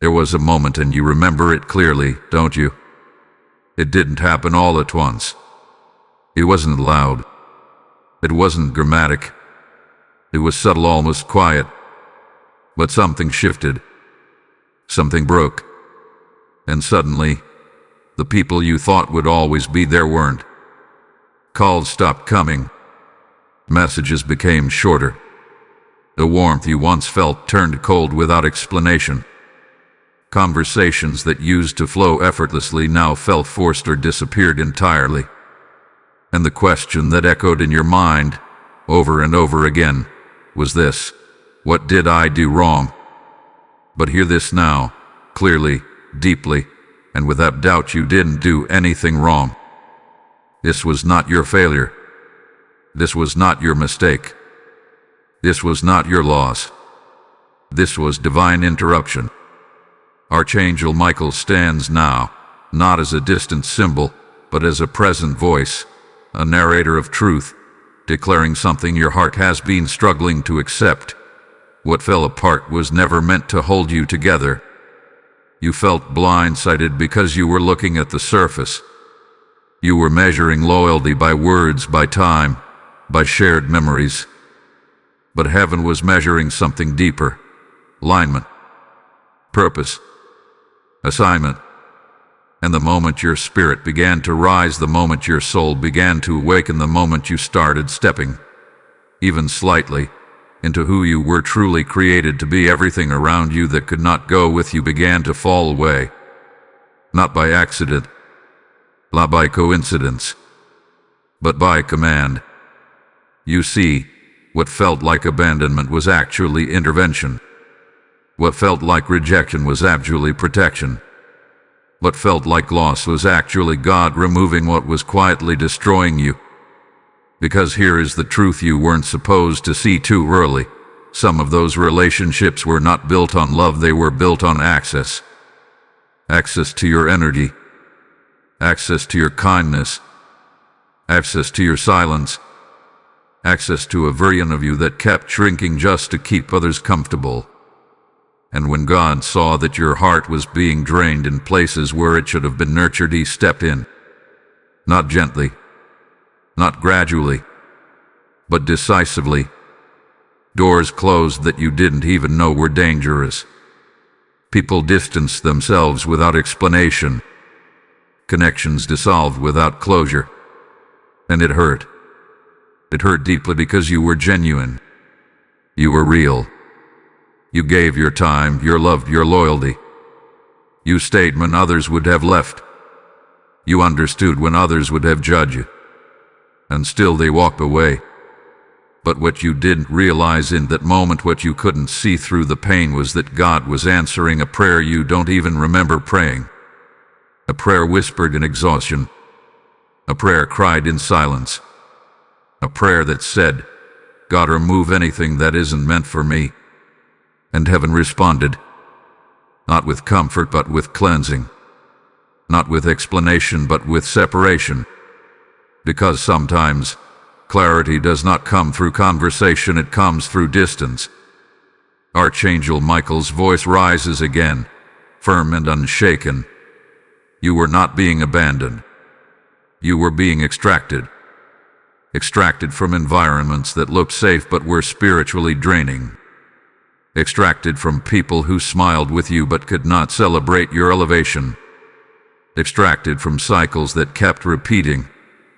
There was a moment, and you remember it clearly, don't you? It didn't happen all at once. It wasn't loud. It wasn't dramatic. It was subtle, almost quiet. But something shifted. Something broke. And suddenly, the people you thought would always be there weren't. Calls stopped coming. Messages became shorter. The warmth you once felt turned cold without explanation. Conversations that used to flow effortlessly now felt forced or disappeared entirely. And the question that echoed in your mind, over and over again, was this: what did I do wrong? But hear this now, clearly, deeply, and without doubt you didn't do anything wrong. This was not your failure. This was not your mistake. This was not your loss. This was divine interruption. Archangel Michael stands now, not as a distant symbol, but as a present voice, a narrator of truth, declaring something your heart has been struggling to accept. What fell apart was never meant to hold you together. You felt blindsided because you were looking at the surface. You were measuring loyalty by words, by time, by shared memories. But heaven was measuring something deeper: alignment, purpose, assignment. And the moment your spirit began to rise, the moment your soul began to awaken, the moment you started stepping, even slightly, into who you were truly created to be, everything around you that could not go with you began to fall away. Not by accident, not by coincidence, but by command. You see, what felt like abandonment was actually intervention. What felt like rejection was actually protection. What felt like loss was actually God removing what was quietly destroying you. Because here is the truth you weren't supposed to see too early. Some of those relationships were not built on love, they were built on access. Access to your energy. Access to your kindness. Access to your silence. Access to a version of you that kept shrinking just to keep others comfortable. And when God saw that your heart was being drained in places where it should have been nurtured, He stepped in. Not gently, not gradually, but decisively. Doors closed that you didn't even know were dangerous. People distanced themselves without explanation. Connections dissolved without closure. And it hurt. It hurt deeply because you were genuine. You were real. You gave your time, your love, your loyalty. You stayed when others would have left. You understood when others would have judged you. And still they walked away. But what you didn't realize in that moment, what you couldn't see through the pain, was that God was answering a prayer you don't even remember praying. A prayer whispered in exhaustion. A prayer cried in silence. A prayer that said, "God, remove anything that isn't meant for me." And heaven responded, not with comfort but with cleansing, not with explanation but with separation. Because sometimes clarity does not come through conversation, it comes through distance. Archangel Michael's voice rises again, firm and unshaken. You were not being abandoned. You were being extracted. Extracted from environments that looked safe but were spiritually draining. Extracted from people who smiled with you but could not celebrate your elevation. Extracted from cycles that kept repeating,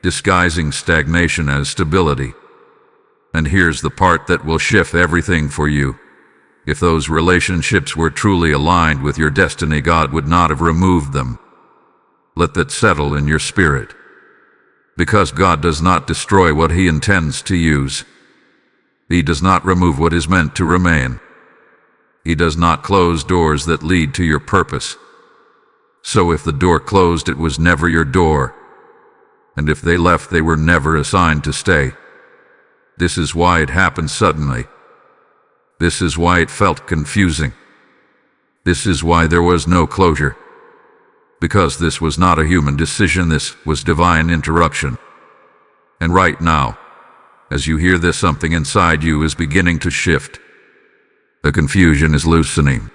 disguising stagnation as stability. And here's the part that will shift everything for you. If those relationships were truly aligned with your destiny, God would not have removed them. Let that settle in your spirit. Because God does not destroy what He intends to use. He does not remove what is meant to remain. He does not close doors that lead to your purpose. So if the door closed, it was never your door. And if they left, they were never assigned to stay. This is why it happened suddenly. This is why it felt confusing. This is why there was no closure. Because this was not a human decision, this was divine interruption. And right now, as you hear this, something inside you is beginning to shift. The confusion is loosening.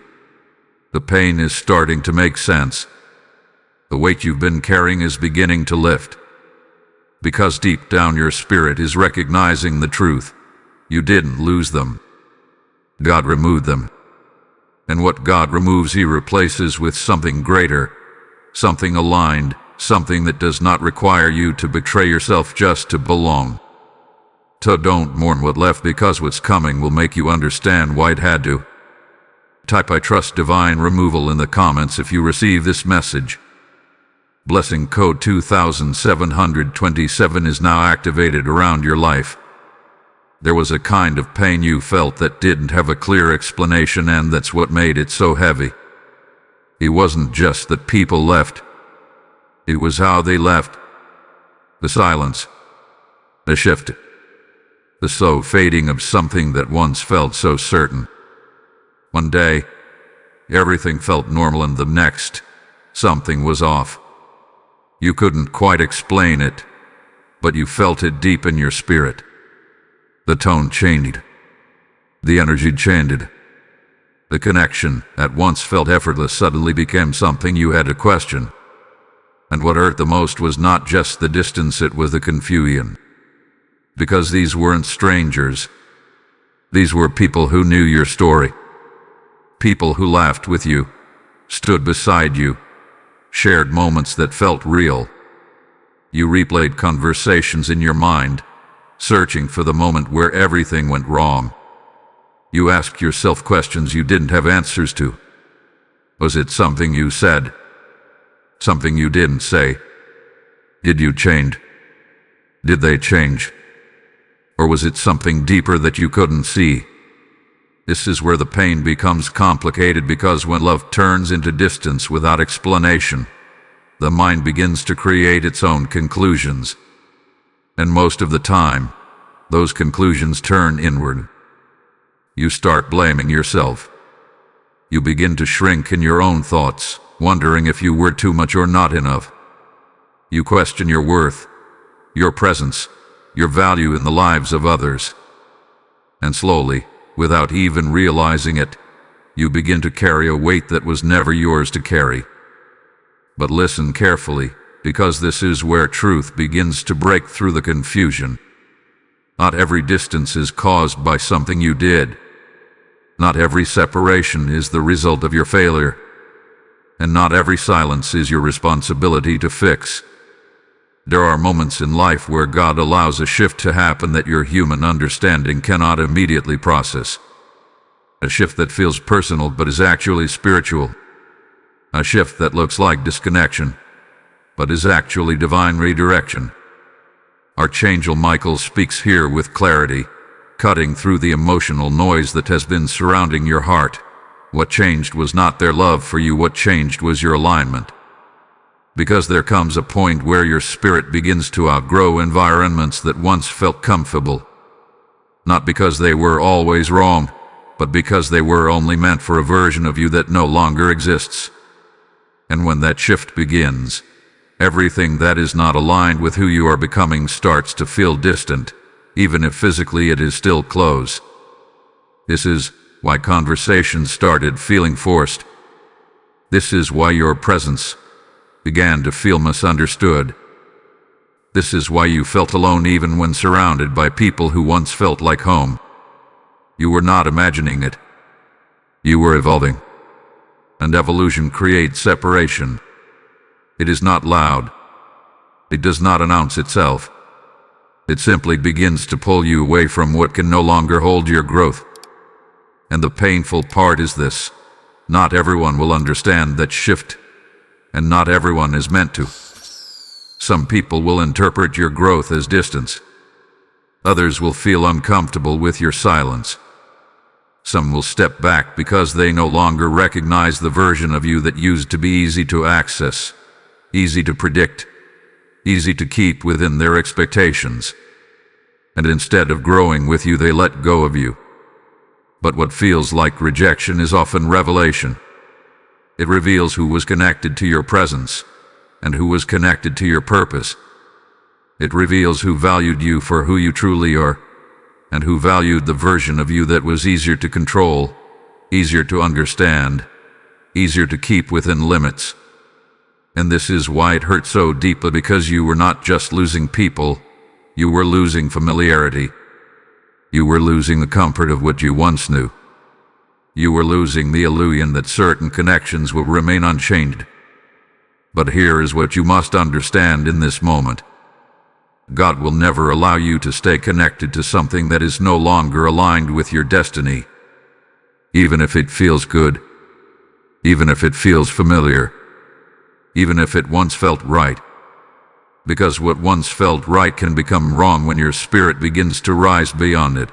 The pain is starting to make sense. The weight you've been carrying is beginning to lift. Because deep down your spirit is recognizing the truth. You didn't lose them. God removed them. And what God removes, He replaces with something greater, something aligned, something that does not require you to betray yourself just to belong. So don't mourn what left, because what's coming will make you understand why it had to. Type "I trust divine removal" in the comments if you receive this message. Blessing code 2727 is now activated around your life. There was a kind of pain you felt that didn't have a clear explanation, and that's what made it so heavy. It wasn't just that people left. It was how they left. The silence. The shift. The slow fading of something that once felt so certain. One day, everything felt normal, and the next, something was off. You couldn't quite explain it, but you felt it deep in your spirit. The tone changed. The energy changed. The connection that once felt effortless suddenly became something you had to question. And what hurt the most was not just the distance, it was the confusion. Because these weren't strangers. These were people who knew your story. People who laughed with you, stood beside you, shared moments that felt real. You replayed conversations in your mind, searching for the moment where everything went wrong. You asked yourself questions you didn't have answers to. Was it something you said? Something you didn't say? Did you change? Did they change? Or was it something deeper that you couldn't see? This is where the pain becomes complicated, because when love turns into distance without explanation, the mind begins to create its own conclusions. And most of the time, those conclusions turn inward. You start blaming yourself. You begin to shrink in your own thoughts, wondering if you were too much or not enough. You question your worth, your presence, your value in the lives of others. And slowly, without even realizing it, you begin to carry a weight that was never yours to carry. But listen carefully, because this is where truth begins to break through the confusion. Not every distance is caused by something you did. Not every separation is the result of your failure. And not every silence is your responsibility to fix. There are moments in life where God allows a shift to happen that your human understanding cannot immediately process. A shift that feels personal but is actually spiritual. A shift that looks like disconnection, but is actually divine redirection. Archangel Michael speaks here with clarity, cutting through the emotional noise that has been surrounding your heart. What changed was not their love for you, what changed was your alignment. Because there comes a point where your spirit begins to outgrow environments that once felt comfortable. Not because they were always wrong, but because they were only meant for a version of you that no longer exists. And when that shift begins, everything that is not aligned with who you are becoming starts to feel distant, even if physically it is still close. This is why conversations started feeling forced. This is why your presence began to feel misunderstood. This is why you felt alone even when surrounded by people who once felt like home. You were not imagining it. You were evolving. And evolution creates separation. It is not loud. It does not announce itself. It simply begins to pull you away from what can no longer hold your growth. And the painful part is this: not everyone will understand that shift. And not everyone is meant to. Some people will interpret your growth as distance. Others will feel uncomfortable with your silence. Some will step back because they no longer recognize the version of you that used to be easy to access, easy to predict, easy to keep within their expectations. And instead of growing with you, they let go of you. But what feels like rejection is often revelation. It reveals who was connected to your presence and who was connected to your purpose. It reveals who valued you for who you truly are and who valued the version of you that was easier to control, easier to understand, easier to keep within limits. And this is why it hurt so deeply, because you were not just losing people, you were losing familiarity. You were losing the comfort of what you once knew. You were losing the illusion that certain connections will remain unchanged. But here is what you must understand in this moment. God will never allow you to stay connected to something that is no longer aligned with your destiny. Even if it feels good, even if it feels familiar, even if it once felt right. Because what once felt right can become wrong when your spirit begins to rise beyond it.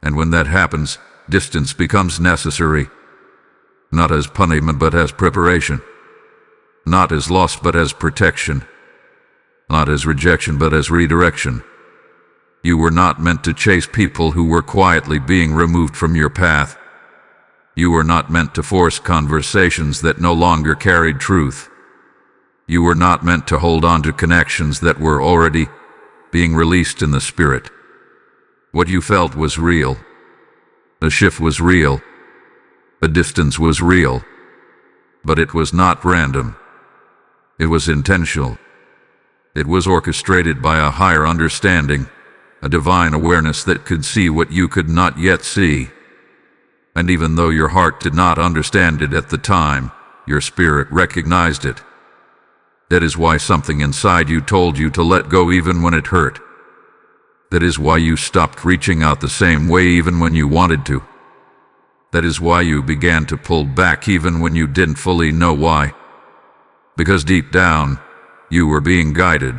And when that happens, distance becomes necessary. Not as punishment but as preparation. Not as loss but as protection. Not as rejection but as redirection. You were not meant to chase people who were quietly being removed from your path. You were not meant to force conversations that no longer carried truth. You were not meant to hold on to connections that were already being released in the spirit. What you felt was real. The shift was real. The distance was real. But it was not random. It was intentional. It was orchestrated by a higher understanding, a divine awareness that could see what you could not yet see. And even though your heart did not understand it at the time, your spirit recognized it. That is why something inside you told you to let go even when it hurt. That is why you stopped reaching out the same way even when you wanted to. That is why you began to pull back even when you didn't fully know why. Because deep down, you were being guided.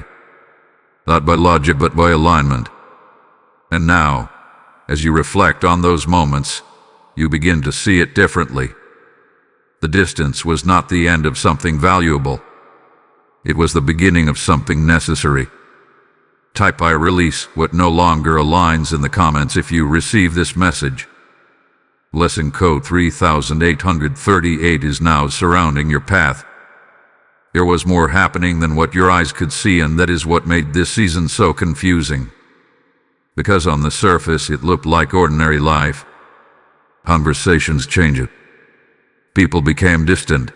Not by logic but by alignment. And now, as you reflect on those moments, you begin to see it differently. The distance was not the end of something valuable. It was the beginning of something necessary. Type "I release what no longer aligns" in the comments if you receive this message. Lesson code 3838 is now surrounding your path. There was more happening than what your eyes could see, and that is what made this season so confusing. Because on the surface it looked like ordinary life. Conversations changed. People became distant.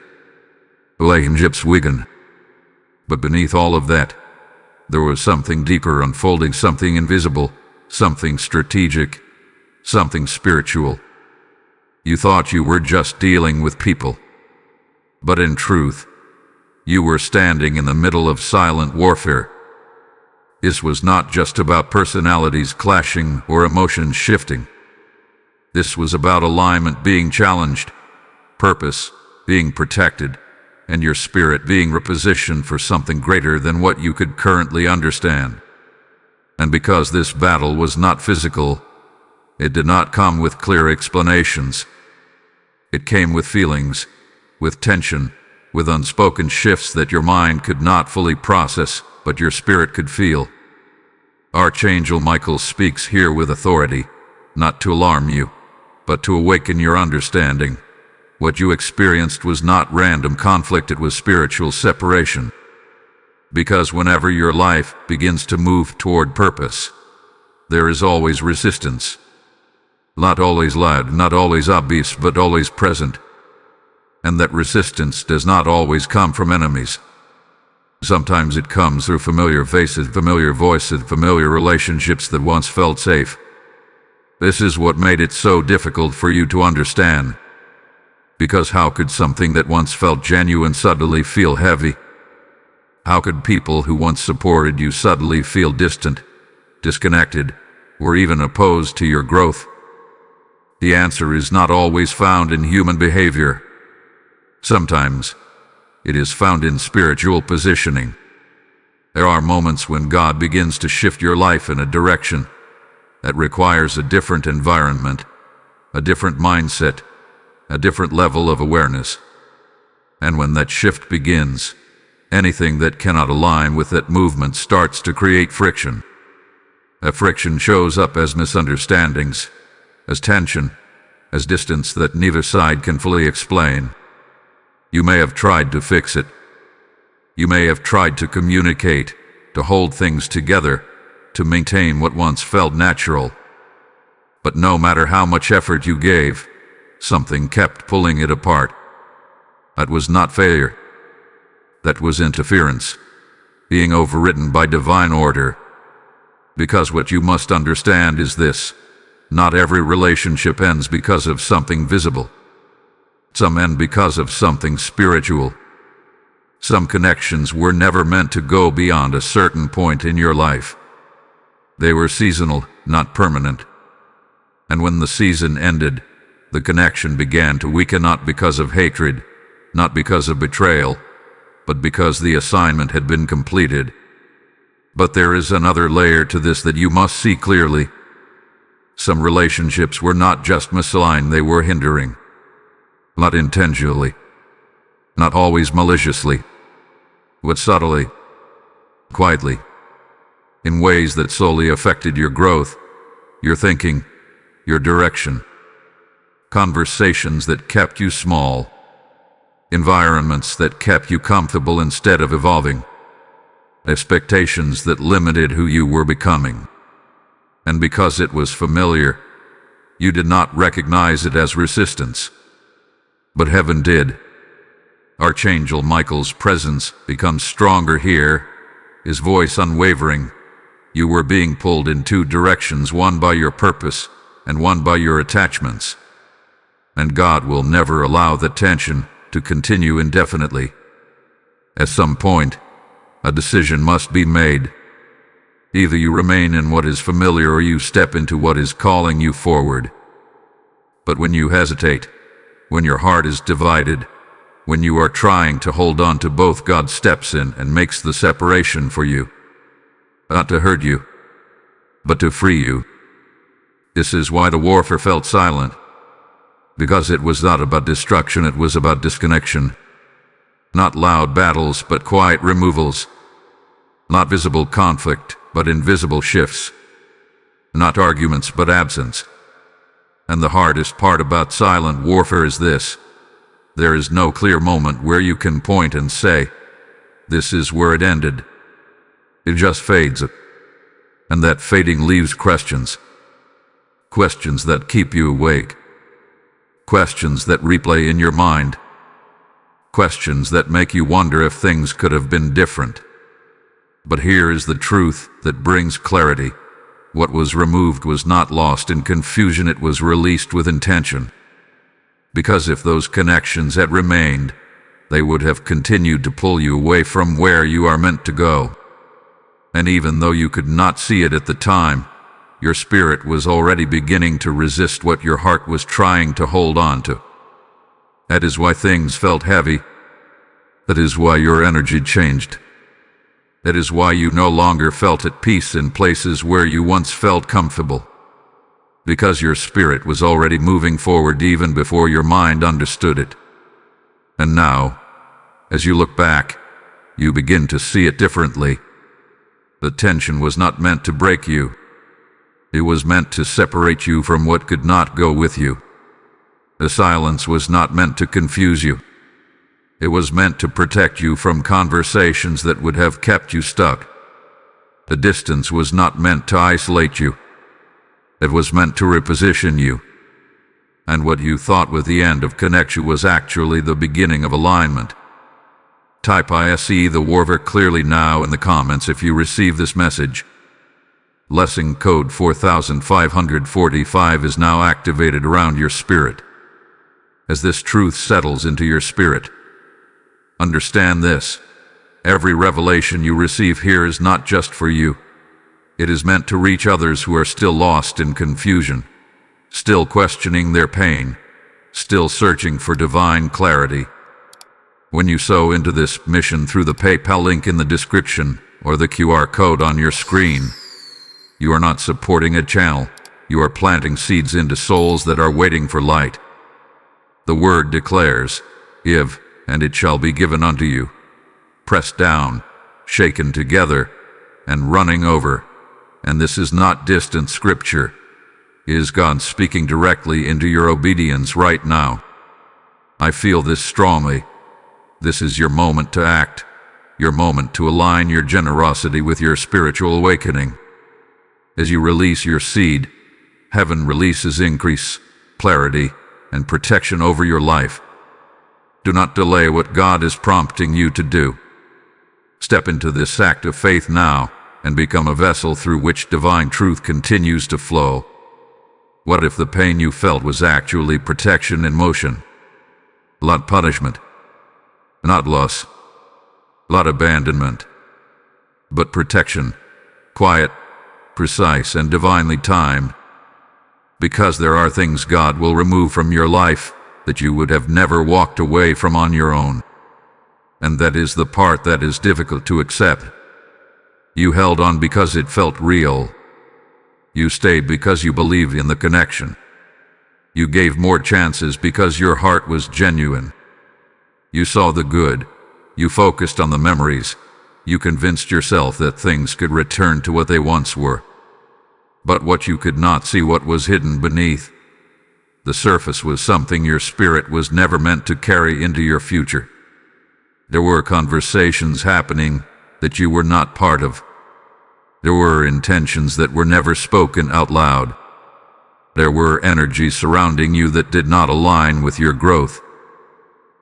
Relationships weakened. But beneath all of that, there was something deeper unfolding, something invisible, something strategic, something spiritual. You thought you were just dealing with people. But in truth, you were standing in the middle of silent warfare. This was not just about personalities clashing or emotions shifting. This was about alignment being challenged, purpose being protected, and your spirit being repositioned for something greater than what you could currently understand. And because this battle was not physical, it did not come with clear explanations. It came with feelings, with tension, with unspoken shifts that your mind could not fully process, but your spirit could feel. Archangel Michael speaks here with authority, not to alarm you, but to awaken your understanding. What you experienced was not random conflict, it was spiritual separation. Because whenever your life begins to move toward purpose, there is always resistance. Not always loud, not always obvious, but always present. And that resistance does not always come from enemies. Sometimes it comes through familiar faces, familiar voices, familiar relationships that once felt safe. This is what made it so difficult for you to understand. Because how could something that once felt genuine suddenly feel heavy? How could people who once supported you suddenly feel distant, disconnected, or even opposed to your growth? The answer is not always found in human behavior. Sometimes it is found in spiritual positioning. There are moments when God begins to shift your life in a direction that requires a different environment, a different mindset, a different level of awareness. And when that shift begins, anything that cannot align with that movement starts to create friction. That friction shows up as misunderstandings, as tension, as distance that neither side can fully explain. You may have tried to fix it. You may have tried to communicate, to hold things together, to maintain what once felt natural. But no matter how much effort you gave, something kept pulling it apart. That was not failure. That was interference, being overridden by divine order. Because what you must understand is this: not every relationship ends because of something visible. Some end because of something spiritual. Some connections were never meant to go beyond a certain point in your life. They were seasonal, not permanent. And when the season ended, the connection began to weaken, not because of hatred, not because of betrayal, but because the assignment had been completed. But there is another layer to this that you must see clearly. Some relationships were not just misaligned, they were hindering. Not intentionally, not always maliciously, but subtly, quietly, in ways that slowly affected your growth, your thinking, your direction. Conversations that kept you small, environments that kept you comfortable instead of evolving, expectations that limited who you were becoming. And because it was familiar, you did not recognize it as resistance. But heaven did. Archangel Michael's presence becomes stronger here, his voice unwavering. You were being pulled in two directions, one by your purpose and one by your attachments. And God will never allow the tension to continue indefinitely. At some point, a decision must be made. Either you remain in what is familiar or you step into what is calling you forward. But when you hesitate, when your heart is divided, when you are trying to hold on to both, God steps in and makes the separation for you. Not to hurt you, but to free you. This is why the warfare felt silent. Because it was not about destruction, it was about disconnection. Not loud battles, but quiet removals. Not visible conflict, but invisible shifts. Not arguments, but absence. And the hardest part about silent warfare is this: there is no clear moment where you can point and say, this is where it ended. It just fades. And that fading leaves questions. Questions that keep you awake. Questions that replay in your mind. Questions that make you wonder if things could have been different. But here is the truth that brings clarity. What was removed was not lost in confusion, it was released with intention. Because if those connections had remained, they would have continued to pull you away from where you are meant to go. And even though you could not see it at the time, your spirit was already beginning to resist what your heart was trying to hold on to. That is why things felt heavy. That is why your energy changed. That is why you no longer felt at peace in places where you once felt comfortable. Because your spirit was already moving forward even before your mind understood it. And now, as you look back, you begin to see it differently. The tension was not meant to break you. It was meant to separate you from what could not go with you. The silence was not meant to confuse you. It was meant to protect you from conversations that would have kept you stuck. The distance was not meant to isolate you. It was meant to reposition you. And what you thought was the end of connection was actually the beginning of alignment. Type ISE the warfare clearly now in the comments if you receive this message. Lesson code 4545 is now activated around your spirit. As this truth settles into your spirit, understand this: every revelation you receive here is not just for you. It is meant to reach others who are still lost in confusion, still questioning their pain, still searching for divine clarity. When you sow into this mission through the PayPal link in the description or the QR code on your screen, you are not supporting a channel. You are planting seeds into souls that are waiting for light. The word declares, "Give, and it shall be given unto you, pressed down, shaken together, and running over." And this is not distant scripture. It is God speaking directly into your obedience right now. I feel this strongly. This is your moment to act, your moment to align your generosity with your spiritual awakening. As you release your seed, heaven releases increase, clarity, and protection over your life. Do not delay what God is prompting you to do. Step into this act of faith now and become a vessel through which divine truth continues to flow. What if the pain you felt was actually protection in motion? Not punishment, not loss, not abandonment, but protection, quiet, precise, and divinely timed. Because there are things God will remove from your life that you would have never walked away from on your own. And that is the part that is difficult to accept. You held on because it felt real. You stayed because you believed in the connection. You gave more chances because your heart was genuine. You saw the good. You focused on the memories. You convinced yourself that things could return to what they once were. But what you could not see what was hidden beneath. The surface was something your spirit was never meant to carry into your future. There were conversations happening that you were not part of. There were intentions that were never spoken out loud. There were energies surrounding you that did not align with your growth.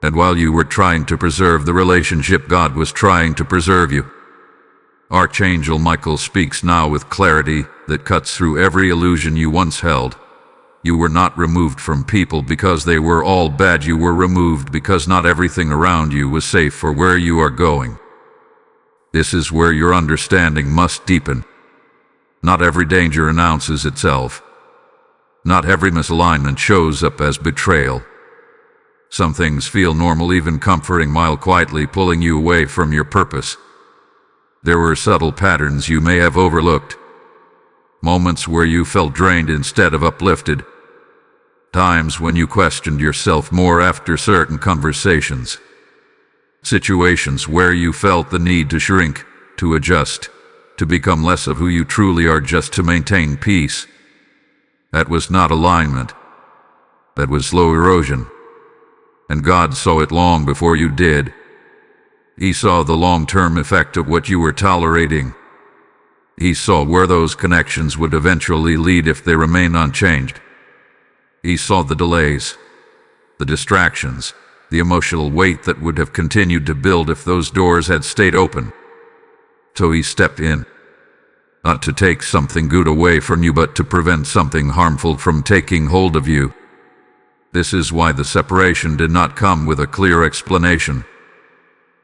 And while you were trying to preserve the relationship, God was trying to preserve you. Archangel Michael speaks now with clarity that cuts through every illusion you once held. You were not removed from people because they were all bad. You were removed because not everything around you was safe for where you are going. This is where your understanding must deepen. Not every danger announces itself. Not every misalignment shows up as betrayal. Some things feel normal, even comforting, while quietly pulling you away from your purpose. There were subtle patterns you may have overlooked. Moments where you felt drained instead of uplifted. Times when you questioned yourself more after certain conversations. Situations where you felt the need to shrink, to adjust, to become less of who you truly are just to maintain peace. That was not alignment. That was slow erosion. And God saw it long before you did. He saw the long-term effect of what you were tolerating. He saw where those connections would eventually lead if they remained unchanged. He saw the delays, the distractions, the emotional weight that would have continued to build if those doors had stayed open. So he stepped in, not to take something good away from you, but to prevent something harmful from taking hold of you. This is why the separation did not come with a clear explanation.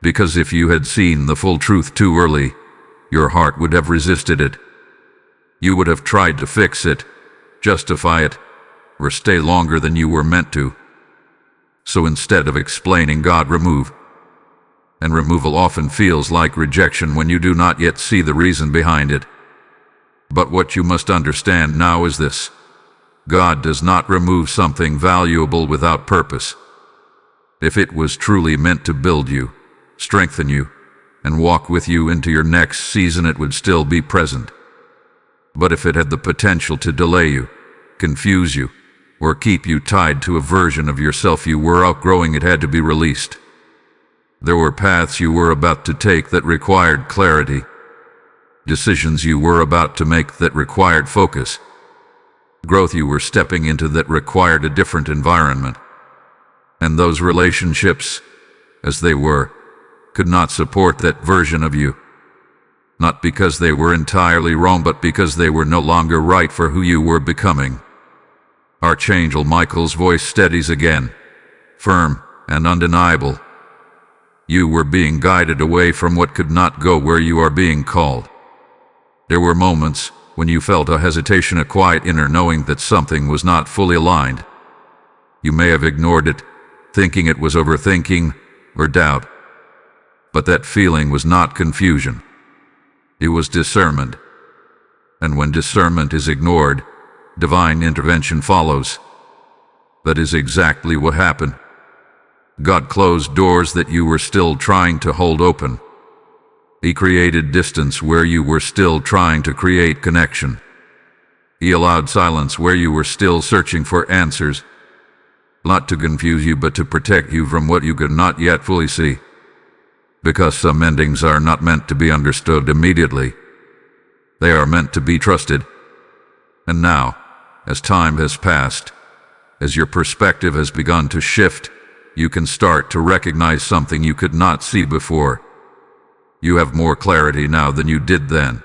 Because if you had seen the full truth too early, your heart would have resisted it. You would have tried to fix it, justify it, or stay longer than you were meant to. So instead of explaining, God remove. And removal often feels like rejection when you do not yet see the reason behind it. But what you must understand now is this: God does not remove something valuable without purpose. If it was truly meant to build you, strengthen you, and walk with you into your next season, it would still be present. But if it had the potential to delay you, confuse you, or keep you tied to a version of yourself you were outgrowing, it had to be released. There were paths you were about to take that required clarity, decisions you were about to make that required focus, growth you were stepping into that required a different environment. And those relationships, as they were, could not support that version of you. Not because they were entirely wrong, but because they were no longer right for who you were becoming. Archangel Michael's voice steadies again, firm and undeniable. You were being guided away from what could not go where you are being called. There were moments when you felt a hesitation, a quiet inner knowing that something was not fully aligned. You may have ignored it, thinking it was overthinking or doubt. But that feeling was not confusion. It was discernment. And when discernment is ignored, divine intervention follows. That is exactly what happened. God closed doors that you were still trying to hold open. He created distance where you were still trying to create connection. He allowed silence where you were still searching for answers, not to confuse you, but to protect you from what you could not yet fully see. Because some endings are not meant to be understood immediately. They are meant to be trusted. And now, as time has passed, as your perspective has begun to shift, you can start to recognize something you could not see before. You have more clarity now than you did then.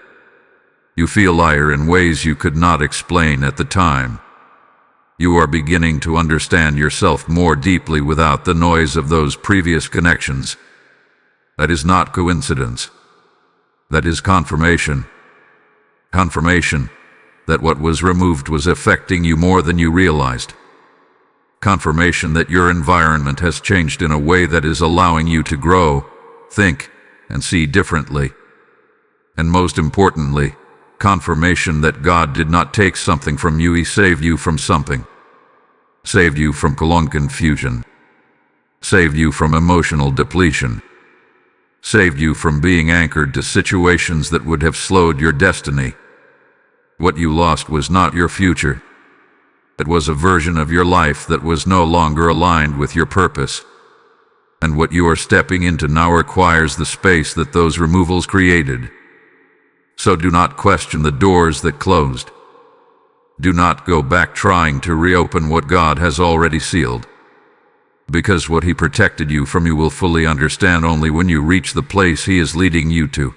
You feel lighter in ways you could not explain at the time. You are beginning to understand yourself more deeply without the noise of those previous connections. That is not coincidence. That is confirmation. Confirmation that what was removed was affecting you more than you realized. Confirmation that your environment has changed in a way that is allowing you to grow, think, and see differently. And most importantly, confirmation that God did not take something from you, He saved you from something. Saved you from confusion. Saved you from emotional depletion. Saved you from being anchored to situations that would have slowed your destiny. What you lost was not your future. It was a version of your life that was no longer aligned with your purpose. And what you are stepping into now requires the space that those removals created. So do not question the doors that closed. Do not go back trying to reopen what God has already sealed. Because what He protected you from, you will fully understand only when you reach the place He is leading you to.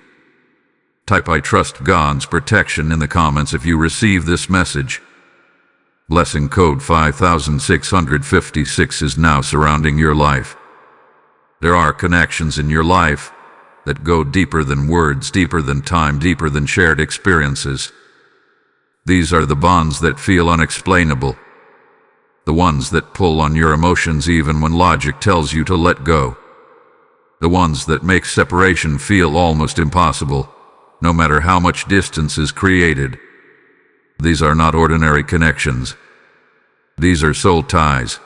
Type "I trust God's protection" in the comments if you receive this message. Blessing code 5656 is now surrounding your life. There are connections in your life that go deeper than words, deeper than time, deeper than shared experiences. These are the bonds that feel unexplainable. The ones that pull on your emotions even when logic tells you to let go. The ones that make separation feel almost impossible, no matter how much distance is created. These are not ordinary connections. These are soul ties.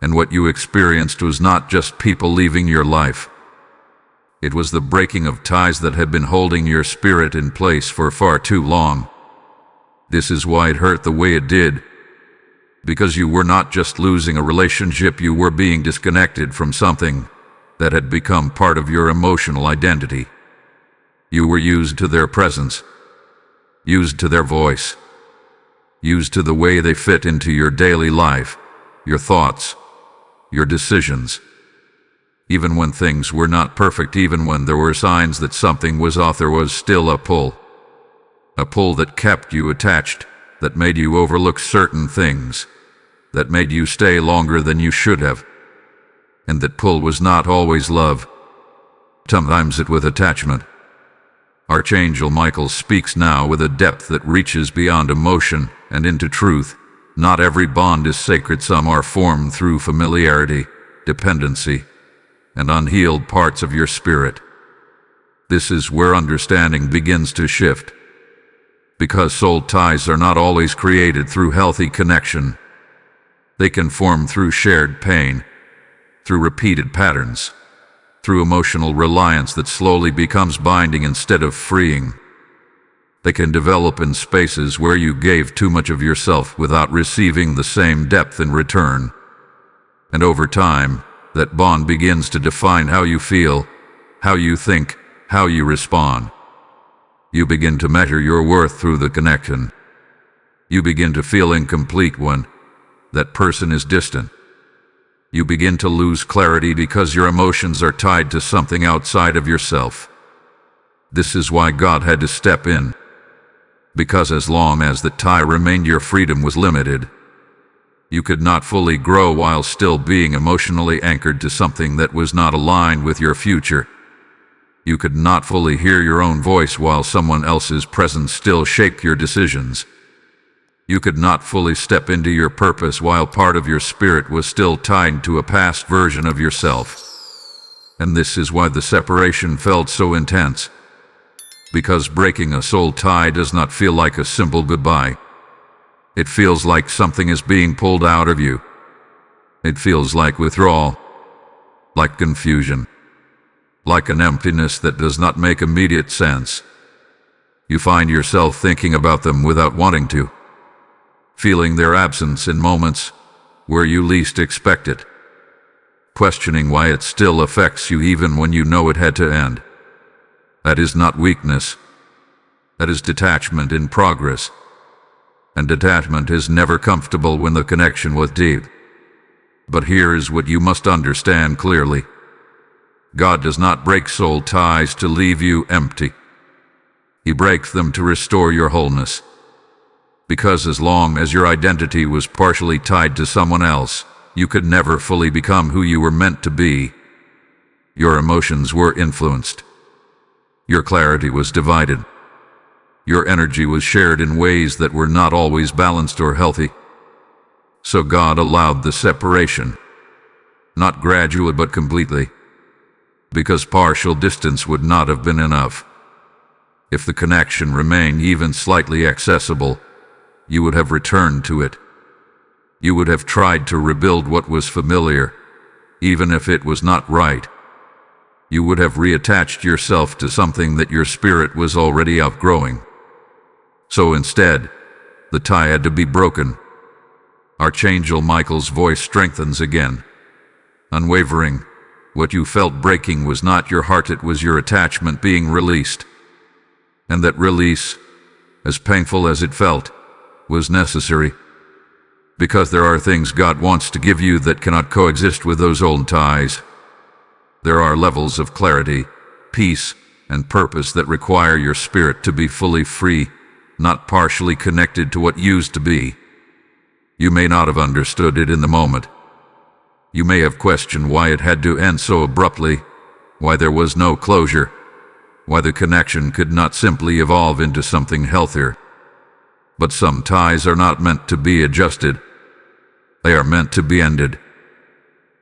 And what you experienced was not just people leaving your life. It was the breaking of ties that had been holding your spirit in place for far too long. This is why it hurt the way it did. Because you were not just losing a relationship, you were being disconnected from something that had become part of your emotional identity. You were used to their presence, used to their voice, used to the way they fit into your daily life, your thoughts, your decisions. Even when things were not perfect, even when there were signs that something was off, there was still a pull. A pull that kept you attached, that made you overlook certain things, that made you stay longer than you should have. And that pull was not always love. Sometimes it was attachment. Archangel Michael speaks now with a depth that reaches beyond emotion and into truth. Not every bond is sacred. Some are formed through familiarity, dependency, and unhealed parts of your spirit. This is where understanding begins to shift. Because soul ties are not always created through healthy connection. They can form through shared pain, through repeated patterns, through emotional reliance that slowly becomes binding instead of freeing. They can develop in spaces where you gave too much of yourself without receiving the same depth in return. And over time, that bond begins to define how you feel, how you think, how you respond. You begin to measure your worth through the connection. You begin to feel incomplete when that person is distant. You begin to lose clarity because your emotions are tied to something outside of yourself. This is why God had to step in. Because as long as the tie remained, your freedom was limited. You could not fully grow while still being emotionally anchored to something that was not aligned with your future. You could not fully hear your own voice while someone else's presence still shaped your decisions. You could not fully step into your purpose while part of your spirit was still tied to a past version of yourself. And this is why the separation felt so intense. Because breaking a soul tie does not feel like a simple goodbye. It feels like something is being pulled out of you. It feels like withdrawal, like confusion, like an emptiness that does not make immediate sense. You find yourself thinking about them without wanting to, feeling their absence in moments where you least expect it, questioning why it still affects you even when you know it had to end. That is not weakness. That is detachment in progress. And detachment is never comfortable when the connection was deep. But here is what you must understand clearly. God does not break soul ties to leave you empty. He breaks them to restore your wholeness. Because as long as your identity was partially tied to someone else, you could never fully become who you were meant to be. Your emotions were influenced. Your clarity was divided. Your energy was shared in ways that were not always balanced or healthy. So God allowed the separation, not gradually but completely, because partial distance would not have been enough. If the connection remained even slightly accessible, you would have returned to it. You would have tried to rebuild what was familiar, even if it was not right. You would have reattached yourself to something that your spirit was already outgrowing. So instead, the tie had to be broken. Archangel Michael's voice strengthens again. Unwavering, what you felt breaking was not your heart, it was your attachment being released. And that release, as painful as it felt, was necessary. Because there are things God wants to give you that cannot coexist with those old ties. There are levels of clarity, peace, and purpose that require your spirit to be fully free, not partially connected to what used to be. You may not have understood it in the moment. You may have questioned why it had to end so abruptly, why there was no closure, why the connection could not simply evolve into something healthier. But some ties are not meant to be adjusted. They are meant to be ended,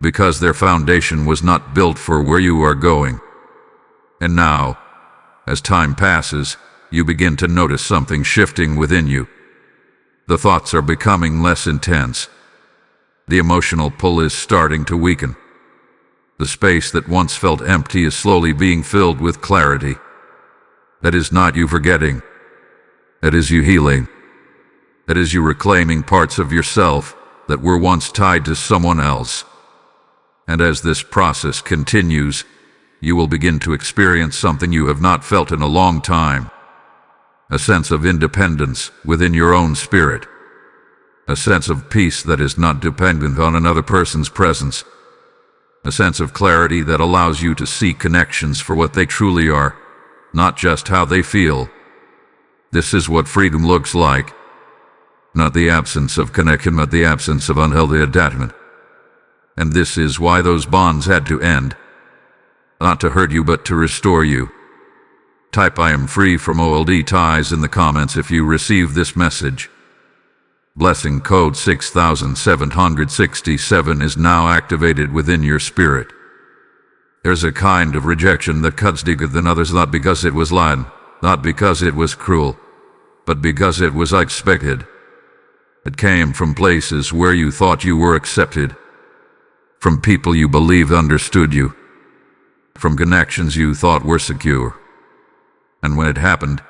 because their foundation was not built for where you are going. And now, as time passes, you begin to notice something shifting within you. The thoughts are becoming less intense. The emotional pull is starting to weaken. The space that once felt empty is slowly being filled with clarity. That is not you forgetting. That is you healing. That is you reclaiming parts of yourself that were once tied to someone else. And as this process continues, you will begin to experience something you have not felt in a long time. A sense of independence within your own spirit. A sense of peace that is not dependent on another person's presence. A sense of clarity that allows you to see connections for what they truly are, not just how they feel. This is what freedom looks like. Not the absence of connection, but the absence of unhealthy attachment. And this is why those bonds had to end. Not to hurt you, but to restore you. Type "I am free from OLD ties" in the comments if you receive this message. Blessing code 6767 is now activated within your spirit. There's a kind of rejection that cuts deeper than others, not because it was lying, not because it was cruel, but because it was expected. It came from places where you thought you were accepted, from people you believed understood you, from connections you thought were secure. And when it happened,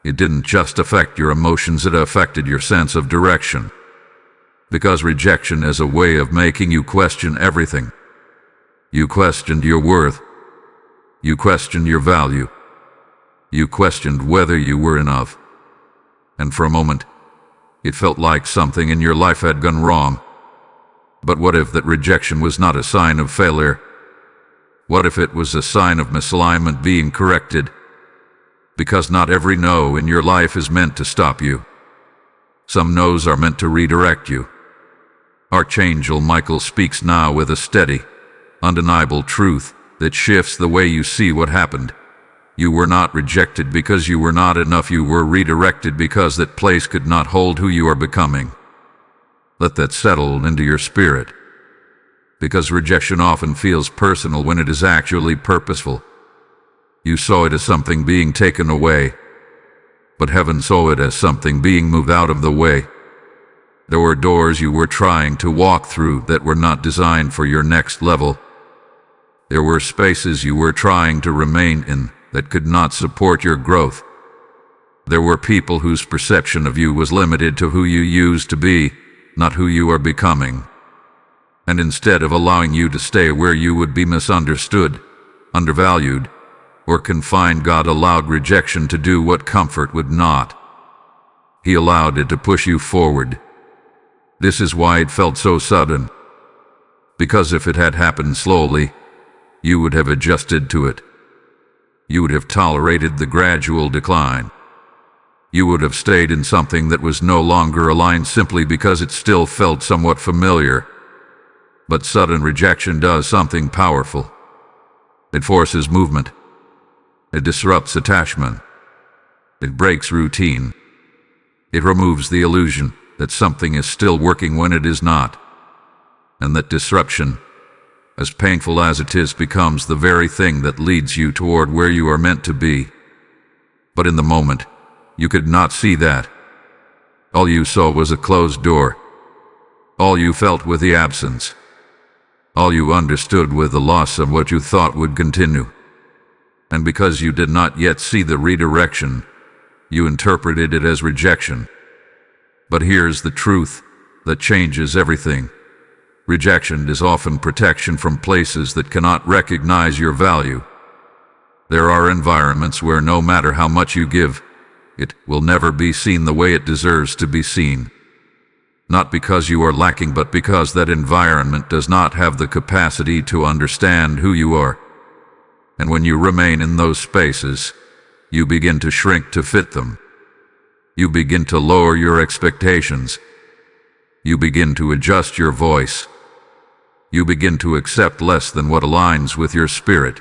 it didn't just affect your emotions, it affected your sense of direction. Because rejection is a way of making you question everything. You questioned your worth. You questioned your value. You questioned whether you were enough. And for a moment, it felt like something in your life had gone wrong. But what if that rejection was not a sign of failure? What if it was a sign of misalignment being corrected? Because not every no in your life is meant to stop you. Some no's are meant to redirect you. Archangel Michael speaks now with a steady, undeniable truth that shifts the way you see what happened. You were not rejected because you were not enough. You were redirected because that place could not hold who you are becoming. Let that settle into your spirit. Because rejection often feels personal when it is actually purposeful. You saw it as something being taken away, but heaven saw it as something being moved out of the way. There were doors you were trying to walk through that were not designed for your next level. There were spaces you were trying to remain in that could not support your growth. There were people whose perception of you was limited to who you used to be, not who you are becoming. And instead of allowing you to stay where you would be misunderstood, undervalued, or confined, God allowed rejection to do what comfort would not. He allowed it to push you forward. This is why it felt so sudden. Because if it had happened slowly, you would have adjusted to it. You would have tolerated the gradual decline. You would have stayed in something that was no longer aligned simply because it still felt somewhat familiar. But sudden rejection does something powerful. It forces movement. It disrupts attachment. It breaks routine. It removes the illusion that something is still working when it is not. And that disruption, as painful as it is, becomes the very thing that leads you toward where you are meant to be. But in the moment, you could not see that. All you saw was a closed door. All you felt was the absence. All you understood was the loss of what you thought would continue. And because you did not yet see the redirection, you interpreted it as rejection. But here's the truth that changes everything. Rejection is often protection from places that cannot recognize your value. There are environments where no matter how much you give, it will never be seen the way it deserves to be seen. Not because you are lacking, but because that environment does not have the capacity to understand who you are. And when you remain in those spaces, you begin to shrink to fit them. You begin to lower your expectations. You begin to adjust your voice. You begin to accept less than what aligns with your spirit.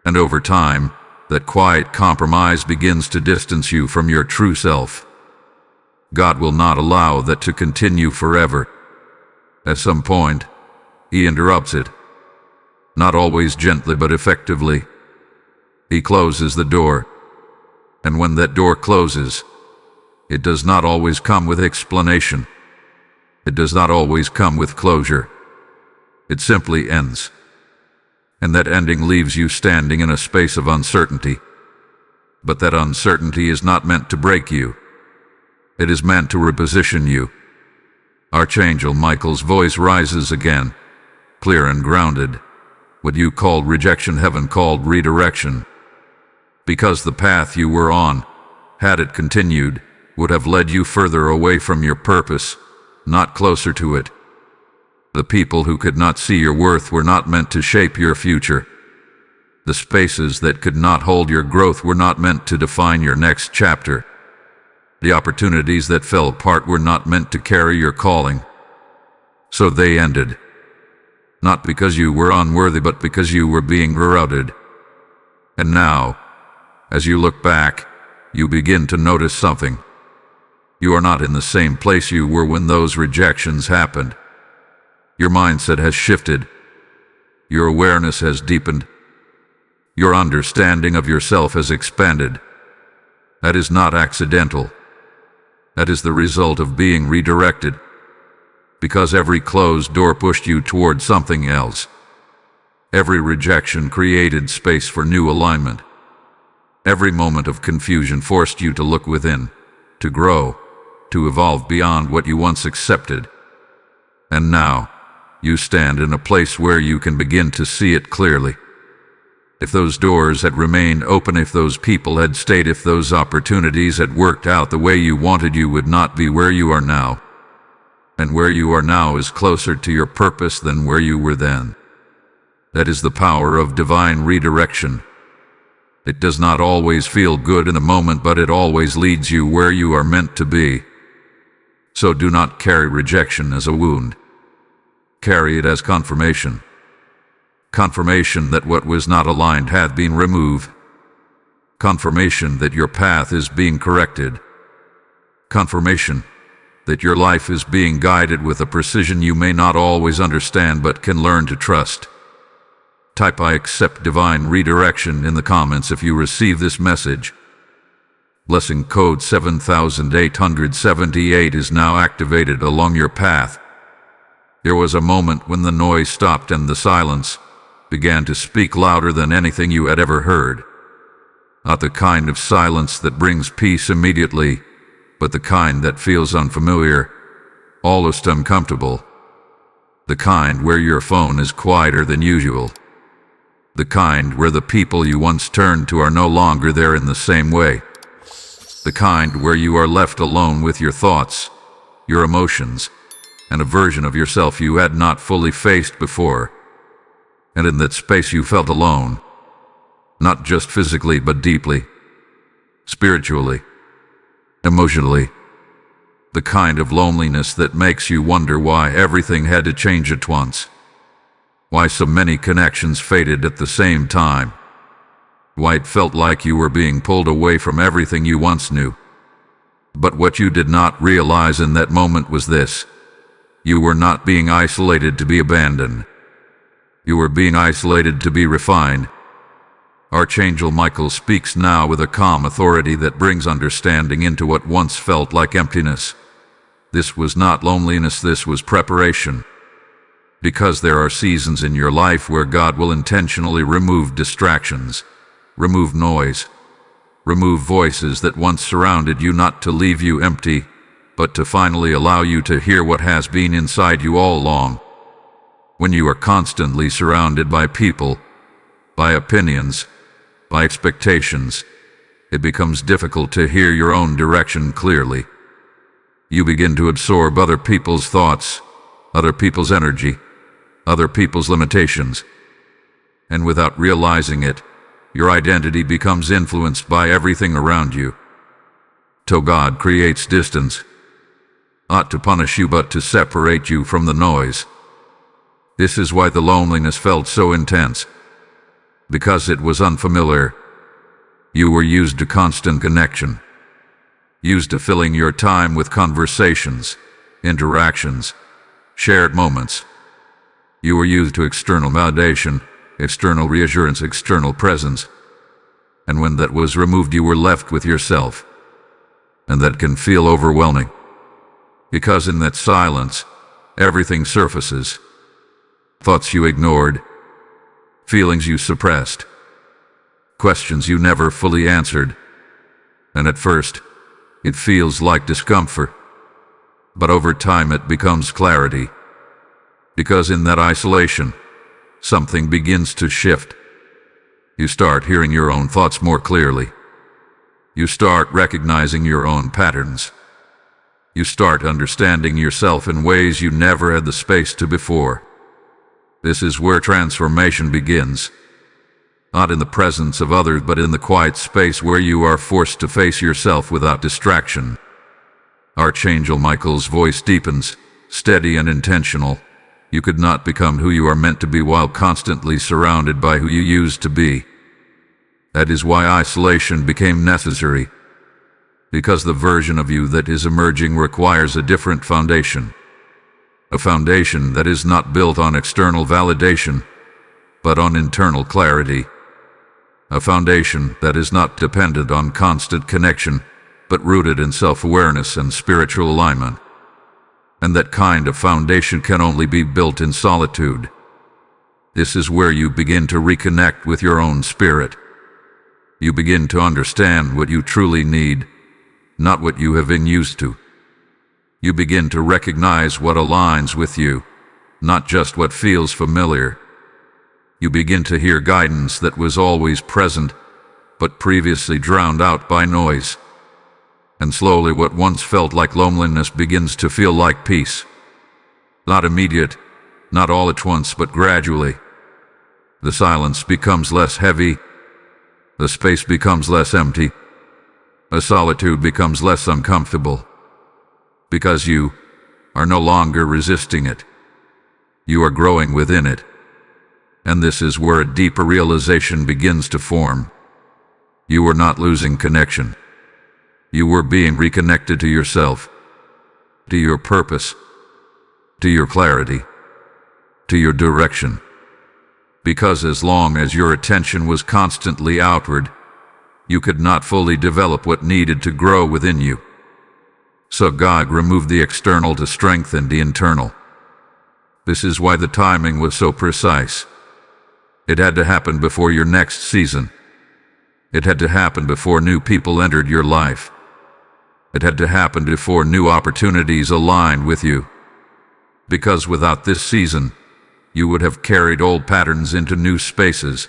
And over time, that quiet compromise begins to distance you from your true self. God will not allow that to continue forever. At some point, He interrupts it. Not always gently, but effectively. He closes the door. And when that door closes, it does not always come with explanation. It does not always come with closure. It simply ends. And that ending leaves you standing in a space of uncertainty. But that uncertainty is not meant to break you. It is meant to reposition you. Archangel Michael's voice rises again, clear and grounded. What you called rejection, heaven called redirection. Because the path you were on, had it continued, would have led you further away from your purpose, not closer to it. The people who could not see your worth were not meant to shape your future. The spaces that could not hold your growth were not meant to define your next chapter. The opportunities that fell apart were not meant to carry your calling. So they ended. Not because you were unworthy, but because you were being rerouted. And now, as you look back, you begin to notice something. You are not in the same place you were when those rejections happened. Your mindset has shifted. Your awareness has deepened. Your understanding of yourself has expanded. That is not accidental. That is the result of being redirected. Because every closed door pushed you toward something else. Every rejection created space for new alignment. Every moment of confusion forced you to look within, to grow, to evolve beyond what you once accepted. And now, you stand in a place where you can begin to see it clearly. If those doors had remained open, if those people had stayed, if those opportunities had worked out the way you wanted, you would not be where you are now. And where you are now is closer to your purpose than where you were then. That is the power of divine redirection. It does not always feel good in the moment, but it always leads you where you are meant to be. So do not carry rejection as a wound. Carry it as confirmation. Confirmation that what was not aligned had been removed. Confirmation that your path is being corrected. Confirmation that your life is being guided with a precision you may not always understand but can learn to trust. Type "I accept divine redirection" in the comments if you receive this message. Blessing code 7878 is now activated along your path. There was a moment when the noise stopped and the silence began to speak louder than anything you had ever heard. Not the kind of silence that brings peace immediately, but the kind that feels unfamiliar, almost uncomfortable. The kind where your phone is quieter than usual. The kind where the people you once turned to are no longer there in the same way. The kind where you are left alone with your thoughts, your emotions, and a version of yourself you had not fully faced before. And in that space you felt alone, not just physically but deeply, spiritually, emotionally. The kind of loneliness that makes you wonder why everything had to change at once. Why so many connections faded at the same time. Why it felt like you were being pulled away from everything you once knew. But what you did not realize in that moment was this: you were not being isolated to be abandoned. You were being isolated to be refined. Archangel Michael speaks now with a calm authority that brings understanding into what once felt like emptiness. This was not loneliness, this was preparation. Because there are seasons in your life where God will intentionally remove distractions, remove noise, remove voices that once surrounded you, not to leave you empty, but to finally allow you to hear what has been inside you all along. When you are constantly surrounded by people, by opinions, by expectations, it becomes difficult to hear your own direction clearly. You begin to absorb other people's thoughts, other people's energy, other people's limitations. And without realizing it, your identity becomes influenced by everything around you. Till God creates distance, not to punish you but to separate you from the noise. This is why the loneliness felt so intense. Because it was unfamiliar. You were used to constant connection. Used to filling your time with conversations, interactions, shared moments. You were used to external validation, external reassurance, external presence. And when that was removed, you were left with yourself. And that can feel overwhelming. Because in that silence, everything surfaces. Thoughts you ignored, feelings you suppressed, questions you never fully answered. And at first, it feels like discomfort. But over time it becomes clarity. Because in that isolation, something begins to shift. You start hearing your own thoughts more clearly. You start recognizing your own patterns. You start understanding yourself in ways you never had the space to before. This is where transformation begins. Not in the presence of others, but in the quiet space where you are forced to face yourself without distraction. Archangel Michael's voice deepens, steady and intentional. You could not become who you are meant to be while constantly surrounded by who you used to be. That is why isolation became necessary. Because the version of you that is emerging requires a different foundation. A foundation that is not built on external validation, but on internal clarity. A foundation that is not dependent on constant connection, but rooted in self-awareness and spiritual alignment. And that kind of foundation can only be built in solitude. This is where you begin to reconnect with your own spirit. You begin to understand what you truly need, not what you have been used to. You begin to recognize what aligns with you, not just what feels familiar. You begin to hear guidance that was always present, but previously drowned out by noise. And slowly what once felt like loneliness begins to feel like peace. Not immediate, not all at once, but gradually. The silence becomes less heavy. The space becomes less empty. The solitude becomes less uncomfortable. Because you are no longer resisting it. You are growing within it. And this is where a deeper realization begins to form. You were not losing connection. You were being reconnected to yourself, to your purpose, to your clarity, to your direction. Because as long as your attention was constantly outward, you could not fully develop what needed to grow within you. So God removed the external to strengthen the internal. This is why the timing was so precise. It had to happen before your next season. It had to happen before new people entered your life. It had to happen before new opportunities aligned with you. Because without this season, you would have carried old patterns into new spaces.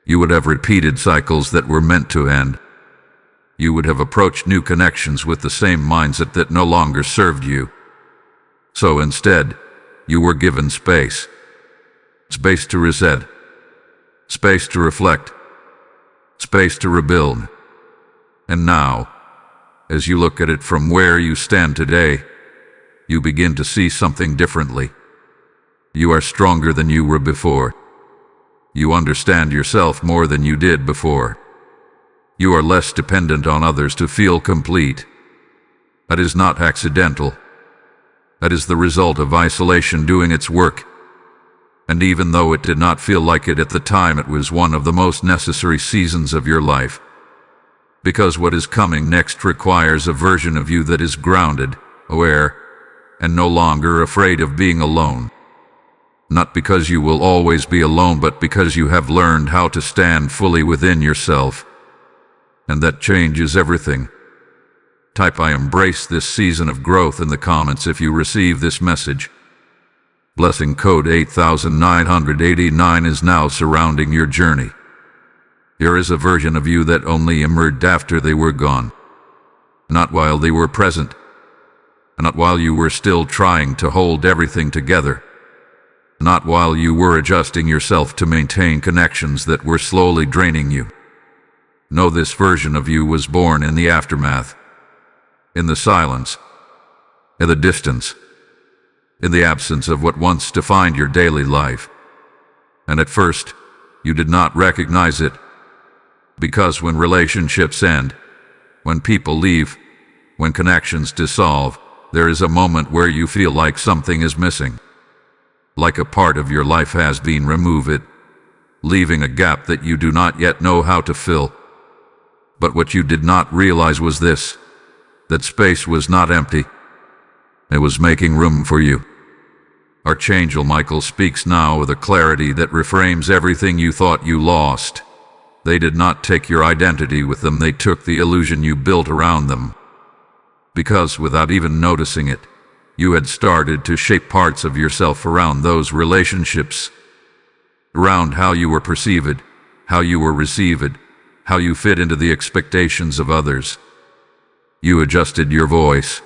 You would have repeated cycles that were meant to end. You would have approached new connections with the same mindset that no longer served you. So instead, you were given space. Space to reset. Space to reflect. Space to rebuild. And now, as you look at it from where you stand today, you begin to see something differently. You are stronger than you were before. You understand yourself more than you did before. You are less dependent on others to feel complete. That is not accidental. That is the result of isolation doing its work. And even though it did not feel like it at the time, it was one of the most necessary seasons of your life. Because what is coming next requires a version of you that is grounded, aware, and no longer afraid of being alone. Not because you will always be alone, but because you have learned how to stand fully within yourself. And that changes everything. Type "I embrace this season of growth" in the comments if you receive this message. Blessing code 8989 is now surrounding your journey. Here is a version of you that only emerged after they were gone. Not while they were present. Not while you were still trying to hold everything together. Not while you were adjusting yourself to maintain connections that were slowly draining you. No, this version of you was born in the aftermath. In the silence. In the distance. In the absence of what once defined your daily life. And at first, you did not recognize it. Because when relationships end, when people leave, when connections dissolve, there is a moment where you feel like something is missing. Like a part of your life has been removed, leaving a gap that you do not yet know how to fill. But what you did not realize was this, that space was not empty. It was making room for you. Archangel Michael speaks now with a clarity that reframes everything you thought you lost. They did not take your identity with them, they took the illusion you built around them. Because without even noticing it, you had started to shape parts of yourself around those relationships. Around how you were perceived, how you were received, how you fit into the expectations of others. You adjusted your voice.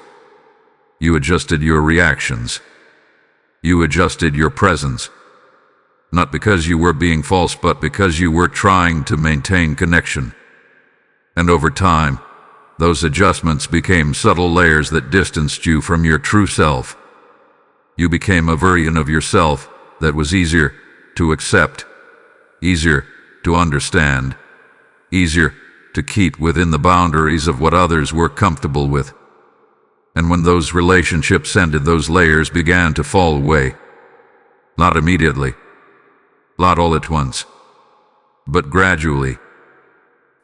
You adjusted your reactions. You adjusted your presence. Not because you were being false, but because you were trying to maintain connection. And over time, those adjustments became subtle layers that distanced you from your true self. You became a version of yourself that was easier to accept, easier to understand, easier to keep within the boundaries of what others were comfortable with. And when those relationships ended, those layers began to fall away. Not immediately. Not all at once, but gradually.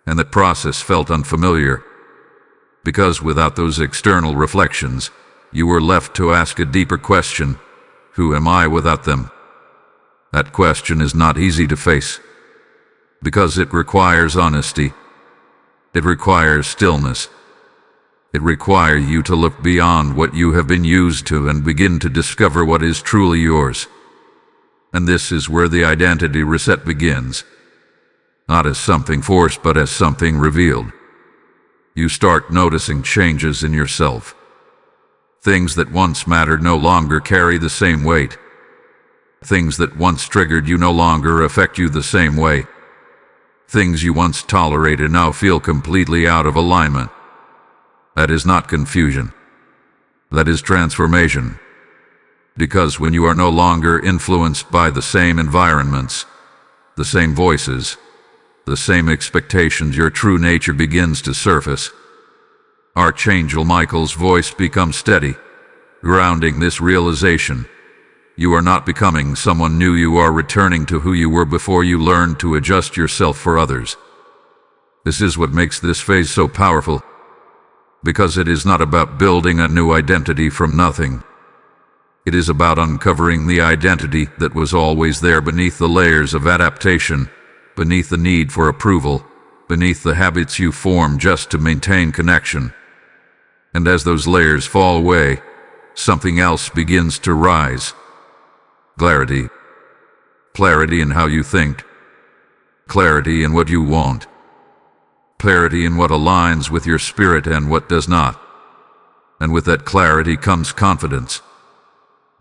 And that process felt unfamiliar, because without those external reflections, you were left to ask a deeper question: who am I without them? That question is not easy to face, because it requires honesty. It requires stillness. It requires you to look beyond what you have been used to and begin to discover what is truly yours. And this is where the identity reset begins. Not as something forced, but as something revealed. You start noticing changes in yourself. Things that once mattered no longer carry the same weight. Things that once triggered you no longer affect you the same way. Things you once tolerated now feel completely out of alignment. That is not confusion. That is transformation. Because when you are no longer influenced by the same environments, the same voices, the same expectations, your true nature begins to surface. Archangel Michael's voice becomes steady, grounding this realization. You are not becoming someone new, you are returning to who you were before you learned to adjust yourself for others. This is what makes this phase so powerful, because it is not about building a new identity from nothing. It is about uncovering the identity that was always there beneath the layers of adaptation, beneath the need for approval, beneath the habits you form just to maintain connection. And as those layers fall away, something else begins to rise. Clarity. Clarity in how you think. Clarity in what you want. Clarity in what aligns with your spirit and what does not. And with that clarity comes confidence.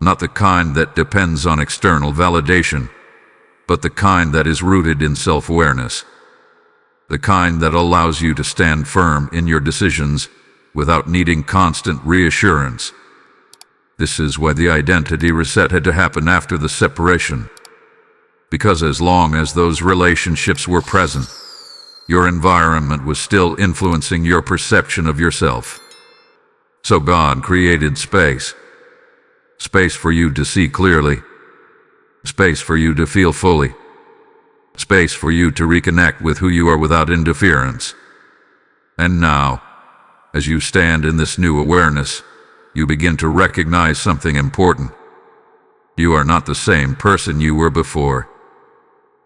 Not the kind that depends on external validation, but the kind that is rooted in self-awareness. The kind that allows you to stand firm in your decisions without needing constant reassurance. This is why the identity reset had to happen after the separation. Because as long as those relationships were present, your environment was still influencing your perception of yourself. So God created space. Space for you to see clearly. Space for you to feel fully. Space for you to reconnect with who you are without interference. And now, as you stand in this new awareness, you begin to recognize something important. You are not the same person you were before.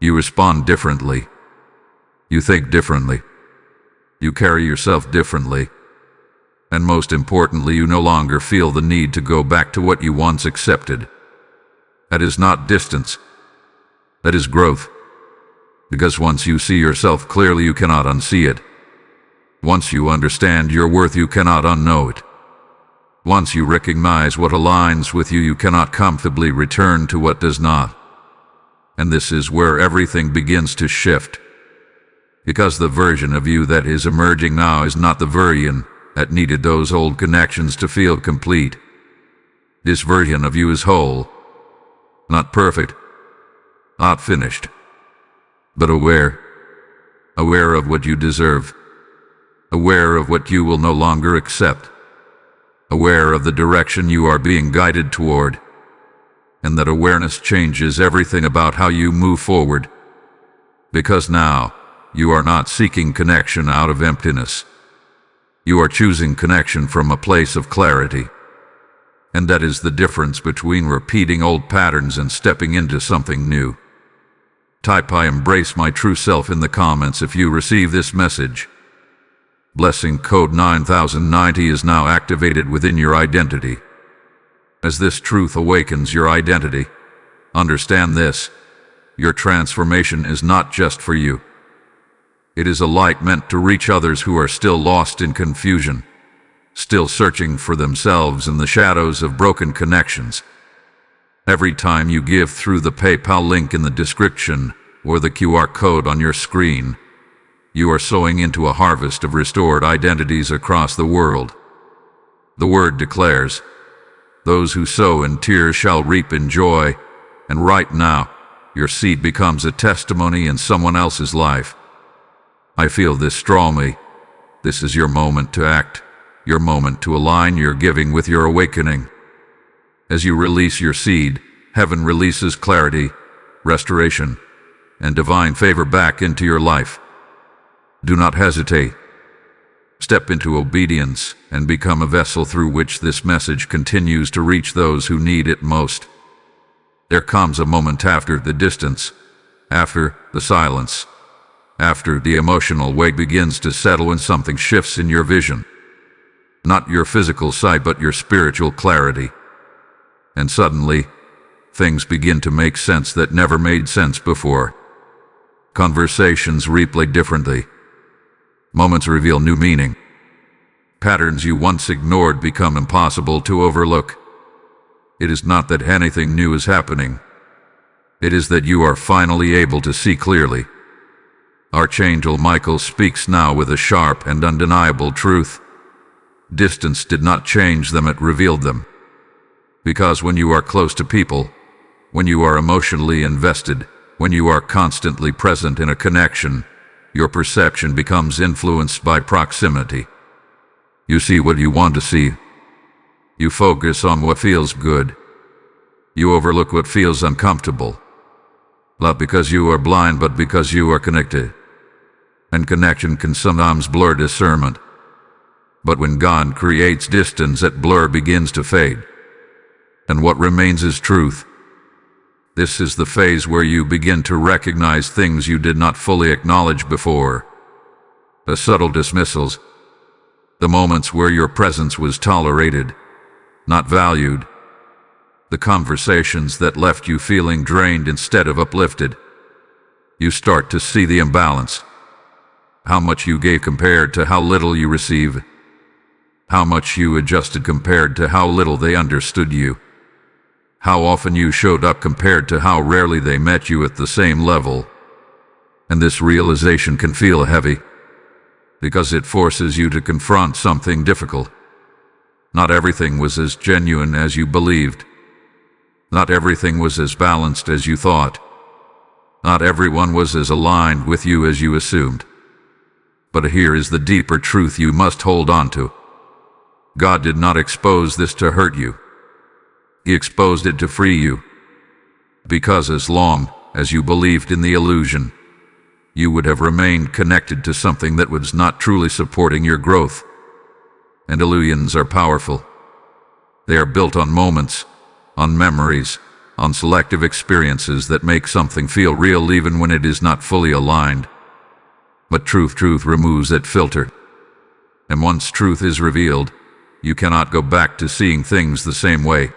You respond differently. You think differently. You carry yourself differently. And most importantly, you no longer feel the need to go back to what you once accepted. That is not distance. That is growth. Because once you see yourself clearly, you cannot unsee it. Once you understand your worth, you cannot unknow it. Once you recognize what aligns with you, you cannot comfortably return to what does not. And this is where everything begins to shift. Because the version of you that is emerging now is not the version that needed those old connections to feel complete. This version of you is whole, not perfect, not finished, but aware. Aware of what you deserve. Aware of what you will no longer accept. Aware of the direction you are being guided toward. And that awareness changes everything about how you move forward. Because now, you are not seeking connection out of emptiness. You are choosing connection from a place of clarity. And that is the difference between repeating old patterns and stepping into something new. Type "I embrace my true self" in the comments if you receive this message. Blessing code 9090 is now activated within your identity. As this truth awakens your identity, understand this: your transformation is not just for you. It is a light meant to reach others who are still lost in confusion, still searching for themselves in the shadows of broken connections. Every time you give through the PayPal link in the description or the QR code on your screen, you are sowing into a harvest of restored identities across the world. The word declares, "Those who sow in tears shall reap in joy," and right now, your seed becomes a testimony in someone else's life. I feel this strongly. This is your moment to act, your moment to align your giving with your awakening. As you release your seed, heaven releases clarity, restoration, and divine favor back into your life. Do not hesitate. Step into obedience and become a vessel through which this message continues to reach those who need it most. There comes a moment after the distance, after the silence, after the emotional weight begins to settle, when something shifts in your vision. Not your physical sight, but your spiritual clarity. And suddenly, things begin to make sense that never made sense before. Conversations replay differently. Moments reveal new meaning. Patterns you once ignored become impossible to overlook. It is not that anything new is happening. It is that you are finally able to see clearly. Archangel Michael speaks now with a sharp and undeniable truth. Distance did not change them, it revealed them. Because when you are close to people, when you are emotionally invested, when you are constantly present in a connection, your perception becomes influenced by proximity. You see what you want to see. You focus on what feels good. You overlook what feels uncomfortable. Not because you are blind, but because you are connected. And connection can sometimes blur discernment. But when God creates distance, that blur begins to fade. And what remains is truth. This is the phase where you begin to recognize things you did not fully acknowledge before. The subtle dismissals. The moments where your presence was tolerated, not valued. The conversations that left you feeling drained instead of uplifted. You start to see the imbalance. How much you gave compared to how little you receive. How much you adjusted compared to how little they understood you. how often you showed up compared to how rarely they met you at the same level. And this realization can feel heavy, because it forces you to confront something difficult. Not everything was as genuine as you believed. Not everything was as balanced as you thought. Not everyone was as aligned with you as you assumed. But here is the deeper truth you must hold on to. God did not expose this to hurt you. He exposed it to free you. Because as long as you believed in the illusion, you would have remained connected to something that was not truly supporting your growth. And illusions are powerful. They are built on moments, on memories, on selective experiences that make something feel real even when it is not fully aligned. But truth removes that filter. And once truth is revealed, you cannot go back to seeing things the same way.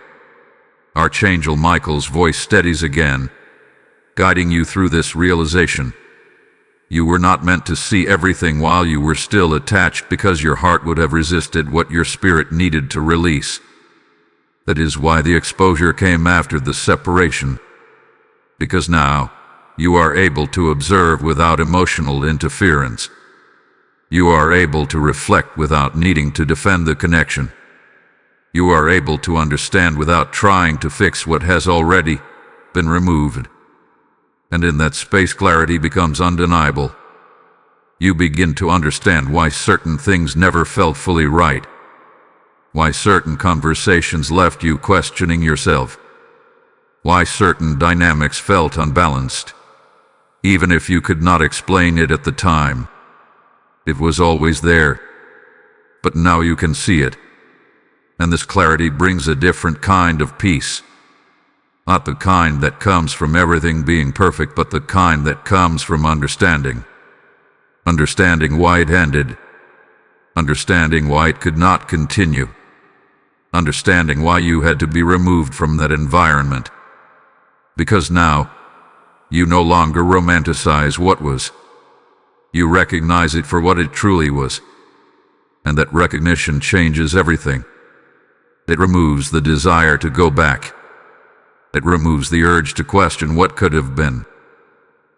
Archangel Michael's voice steadies again, guiding you through this realization. You were not meant to see everything while you were still attached, because your heart would have resisted what your spirit needed to release. That is why the exposure came after the separation. Because now, you are able to observe without emotional interference. You are able to reflect without needing to defend the connection. You are able to understand without trying to fix what has already been removed. And in that space, clarity becomes undeniable. You begin to understand why certain things never felt fully right. Why certain conversations left you questioning yourself. Why certain dynamics felt unbalanced. Even if you could not explain it at the time, it was always there. But now you can see it. And this clarity brings a different kind of peace. Not the kind that comes from everything being perfect, but the kind that comes from understanding. Understanding why it ended. Understanding why it could not continue. Understanding why you had to be removed from that environment. Because now, you no longer romanticize what was. You recognize it for what it truly was. And that recognition changes everything. It removes the desire to go back. It removes the urge to question what could have been.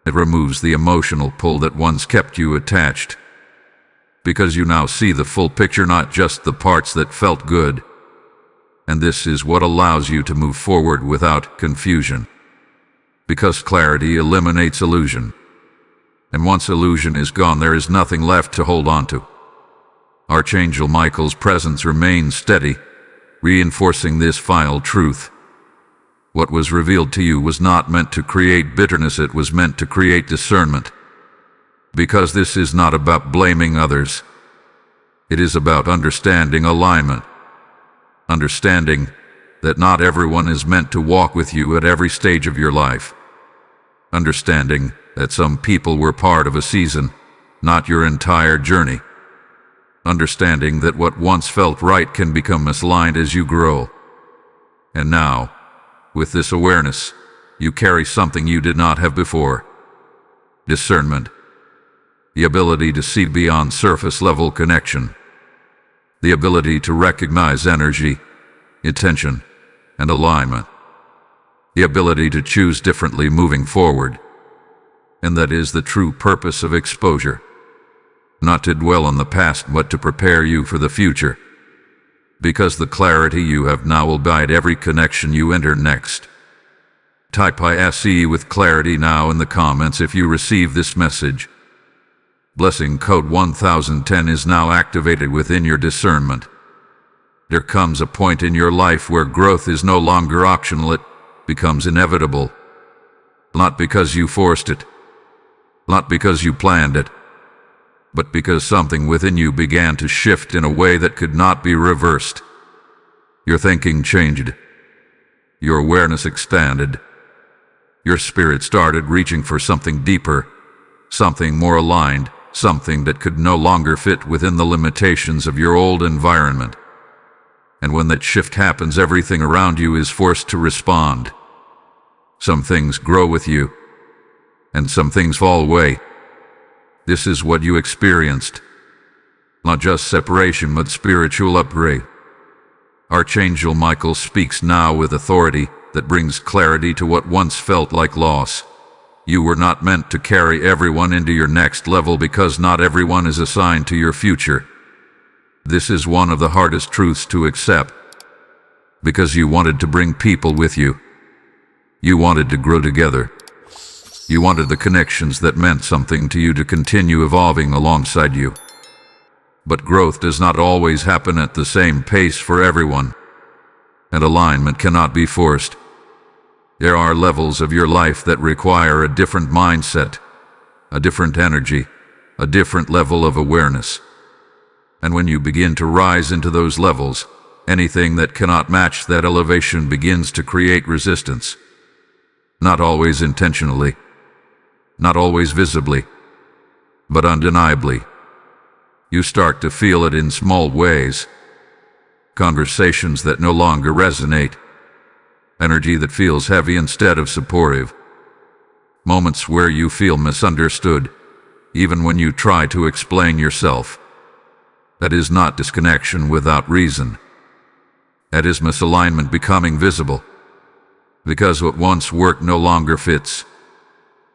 It removes the emotional pull that once kept you attached. Because you now see the full picture, not just the parts that felt good. And this is what allows you to move forward without confusion. Because clarity eliminates illusion. And once illusion is gone, there is nothing left to hold on to. Archangel Michael's presence remains steady, reinforcing this final truth. What was revealed to you was not meant to create bitterness, it was meant to create discernment. Because this is not about blaming others. It is about understanding alignment. Understanding that not everyone is meant to walk with you at every stage of your life. Understanding that some people were part of a season, not your entire journey. Understanding that what once felt right can become misaligned as you grow. And now, with this awareness, you carry something you did not have before. Discernment. The ability to see beyond surface-level connection. The ability to recognize energy, intention, and alignment. The ability to choose differently moving forward. And that is the true purpose of exposure. Not to dwell on the past, but to prepare you for the future. Because the clarity you have now will guide every connection you enter next. Type ISE with clarity now in the comments if you receive this message. Blessing code 1010 is now activated within your discernment. There comes a point in your life where growth is no longer optional, it becomes inevitable. Not because you forced it, not because you planned it, but because something within you began to shift in a way that could not be reversed. Your thinking changed. Your awareness expanded. Your spirit started reaching for something deeper, something more aligned, something that could no longer fit within the limitations of your old environment. And when that shift happens, everything around you is forced to respond. Some things grow with you, and some things fall away. This is what you experienced. Not just separation, but spiritual upgrade. Archangel Michael speaks now with authority, that brings clarity to what once felt like loss. You were not meant to carry everyone into your next level because not everyone is assigned to your future. This is one of the hardest truths to accept, because you wanted to bring people with you. You wanted to grow together. You wanted the connections that meant something to you to continue evolving alongside you. But growth does not always happen at the same pace for everyone, and alignment cannot be forced. There are levels of your life that require a different mindset, a different energy, a different level of awareness. And when you begin to rise into those levels, anything that cannot match that elevation begins to create resistance. Not always intentionally, not always visibly, but undeniably. You start to feel it in small ways. Conversations that no longer resonate. Energy that feels heavy instead of supportive. Moments where you feel misunderstood, even when you try to explain yourself. That is not disconnection without reason. That is misalignment becoming visible, because what once worked no longer fits.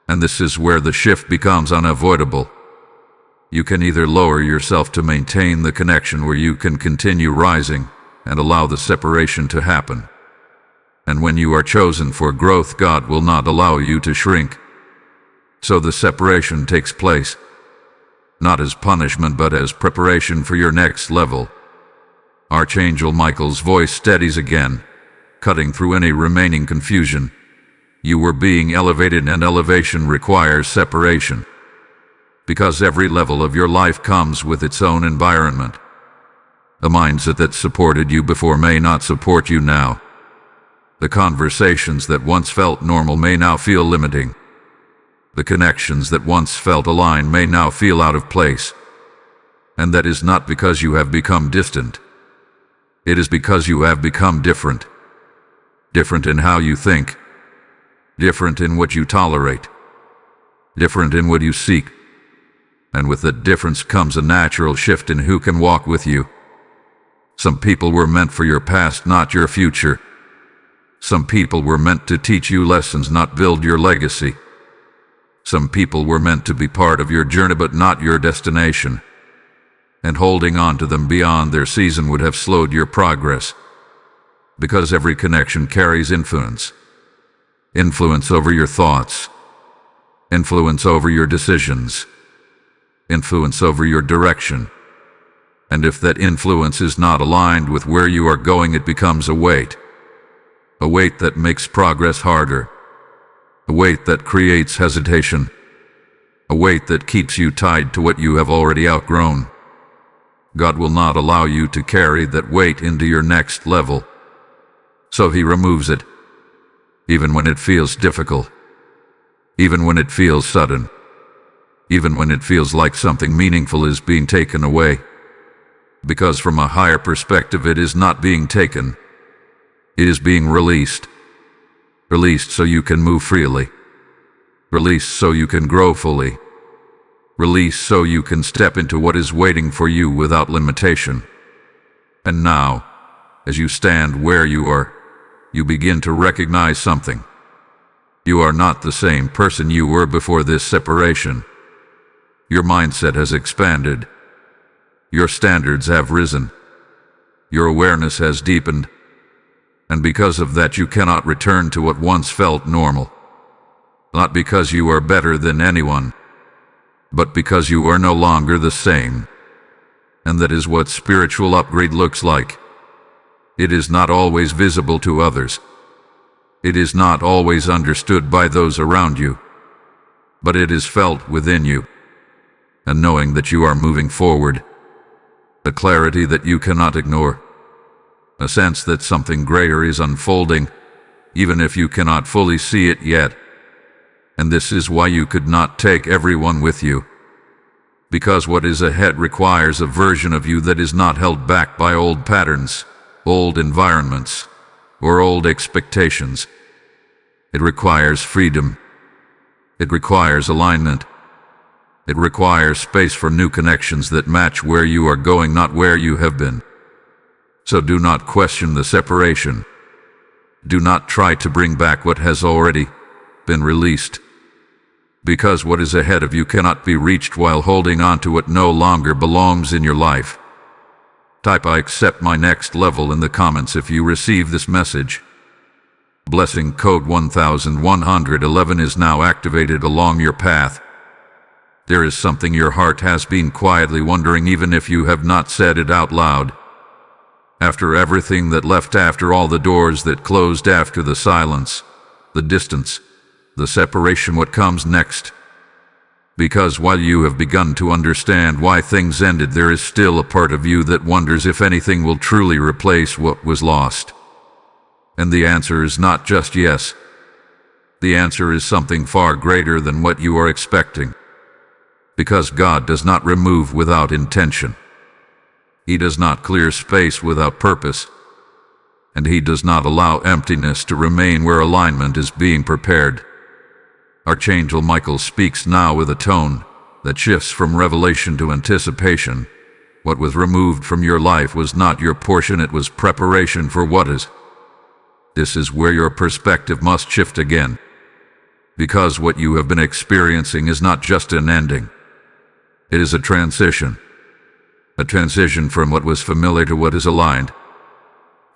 And this is where the shift becomes unavoidable. You can either lower yourself to maintain the connection, where you can continue rising and allow the separation to happen. And when you are chosen for growth, God will not allow you to shrink. So the separation takes place, not as punishment but as preparation for your next level. Archangel Michael's voice steadies again, cutting through any remaining confusion. You were being elevated, and elevation requires separation. Because every level of your life comes with its own environment. A mindset that supported you before may not support you now. The conversations that once felt normal may now feel limiting. The connections that once felt aligned may now feel out of place. And that is not because you have become distant. It is because you have become different. Different in how you think. Different in what you tolerate. Different in what you seek. And with that difference comes a natural shift in who can walk with you. Some people were meant for your past, not your future. Some people were meant to teach you lessons, not build your legacy. Some people were meant to be part of your journey, but not your destination. And holding on to them beyond their season would have slowed your progress. Because every connection carries influence. Influence over your thoughts. Influence over your decisions. Influence over your direction. And if that influence is not aligned with where you are going, it becomes a weight. A weight that makes progress harder. A weight that creates hesitation. A weight that keeps you tied to what you have already outgrown. God will not allow you to carry that weight into your next level. So He removes it, even when it feels difficult, even when it feels sudden, even when it feels like something meaningful is being taken away. Because from a higher perspective, it is not being taken. It is being released. Released so you can move freely. Released so you can grow fully. Released so you can step into what is waiting for you without limitation. And now, as you stand where you are, you begin to recognize something. You are not the same person you were before this separation. Your mindset has expanded. Your standards have risen. Your awareness has deepened. And because of that, you cannot return to what once felt normal. Not because you are better than anyone, but because you are no longer the same. And that is what spiritual upgrade looks like. It is not always visible to others. It is not always understood by those around you. But it is felt within you. And knowing that you are moving forward. A clarity that you cannot ignore. A sense that something greater is unfolding, even if you cannot fully see it yet. And this is why you could not take everyone with you. Because what is ahead requires a version of you that is not held back by old patterns, old environments, or old expectations. It requires freedom. It requires alignment. It requires space for new connections that match where you are going, not where you have been. So do not question the separation. Do not try to bring back what has already been released, because what is ahead of you cannot be reached while holding on to what no longer belongs in your life. Type "I accept my next level" in the comments if you receive this message. Blessing code 1111 is now activated along your path. There is something your heart has been quietly wondering, even if you have not said it out loud. After everything that left, after all the doors that closed, after the silence, the distance, the separation, what comes next? Because while you have begun to understand why things ended, there is still a part of you that wonders if anything will truly replace what was lost. And the answer is not just yes. The answer is something far greater than what you are expecting. Because God does not remove without intention. He does not clear space without purpose. And He does not allow emptiness to remain where alignment is being prepared. Archangel Michael speaks now with a tone that shifts from revelation to anticipation. What was removed from your life was not your portion, it was preparation for what is. This is where your perspective must shift again. Because what you have been experiencing is not just an ending. It is a transition. A transition from what was familiar to what is aligned.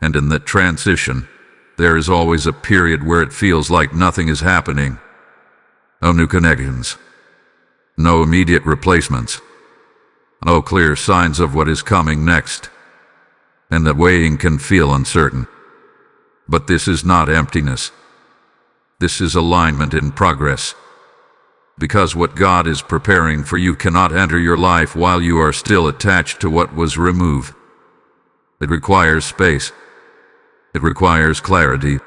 And in that transition, there is always a period where it feels like nothing is happening. No new connections. No immediate replacements. No clear signs of what is coming next. And the waiting can feel uncertain. But this is not emptiness. This is alignment in progress. Because what God is preparing for you cannot enter your life while you are still attached to what was removed. It requires space. It requires clarity.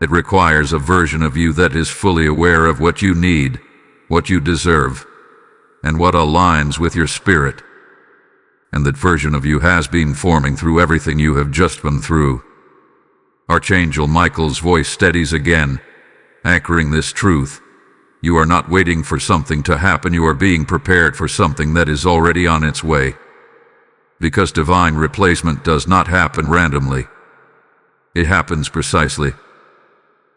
It requires a version of you that is fully aware of what you need, what you deserve, and what aligns with your spirit. And that version of you has been forming through everything you have just been through. Archangel Michael's voice steadies again, anchoring this truth. You are not waiting for something to happen, you are being prepared for something that is already on its way. Because divine replacement does not happen randomly. It happens precisely.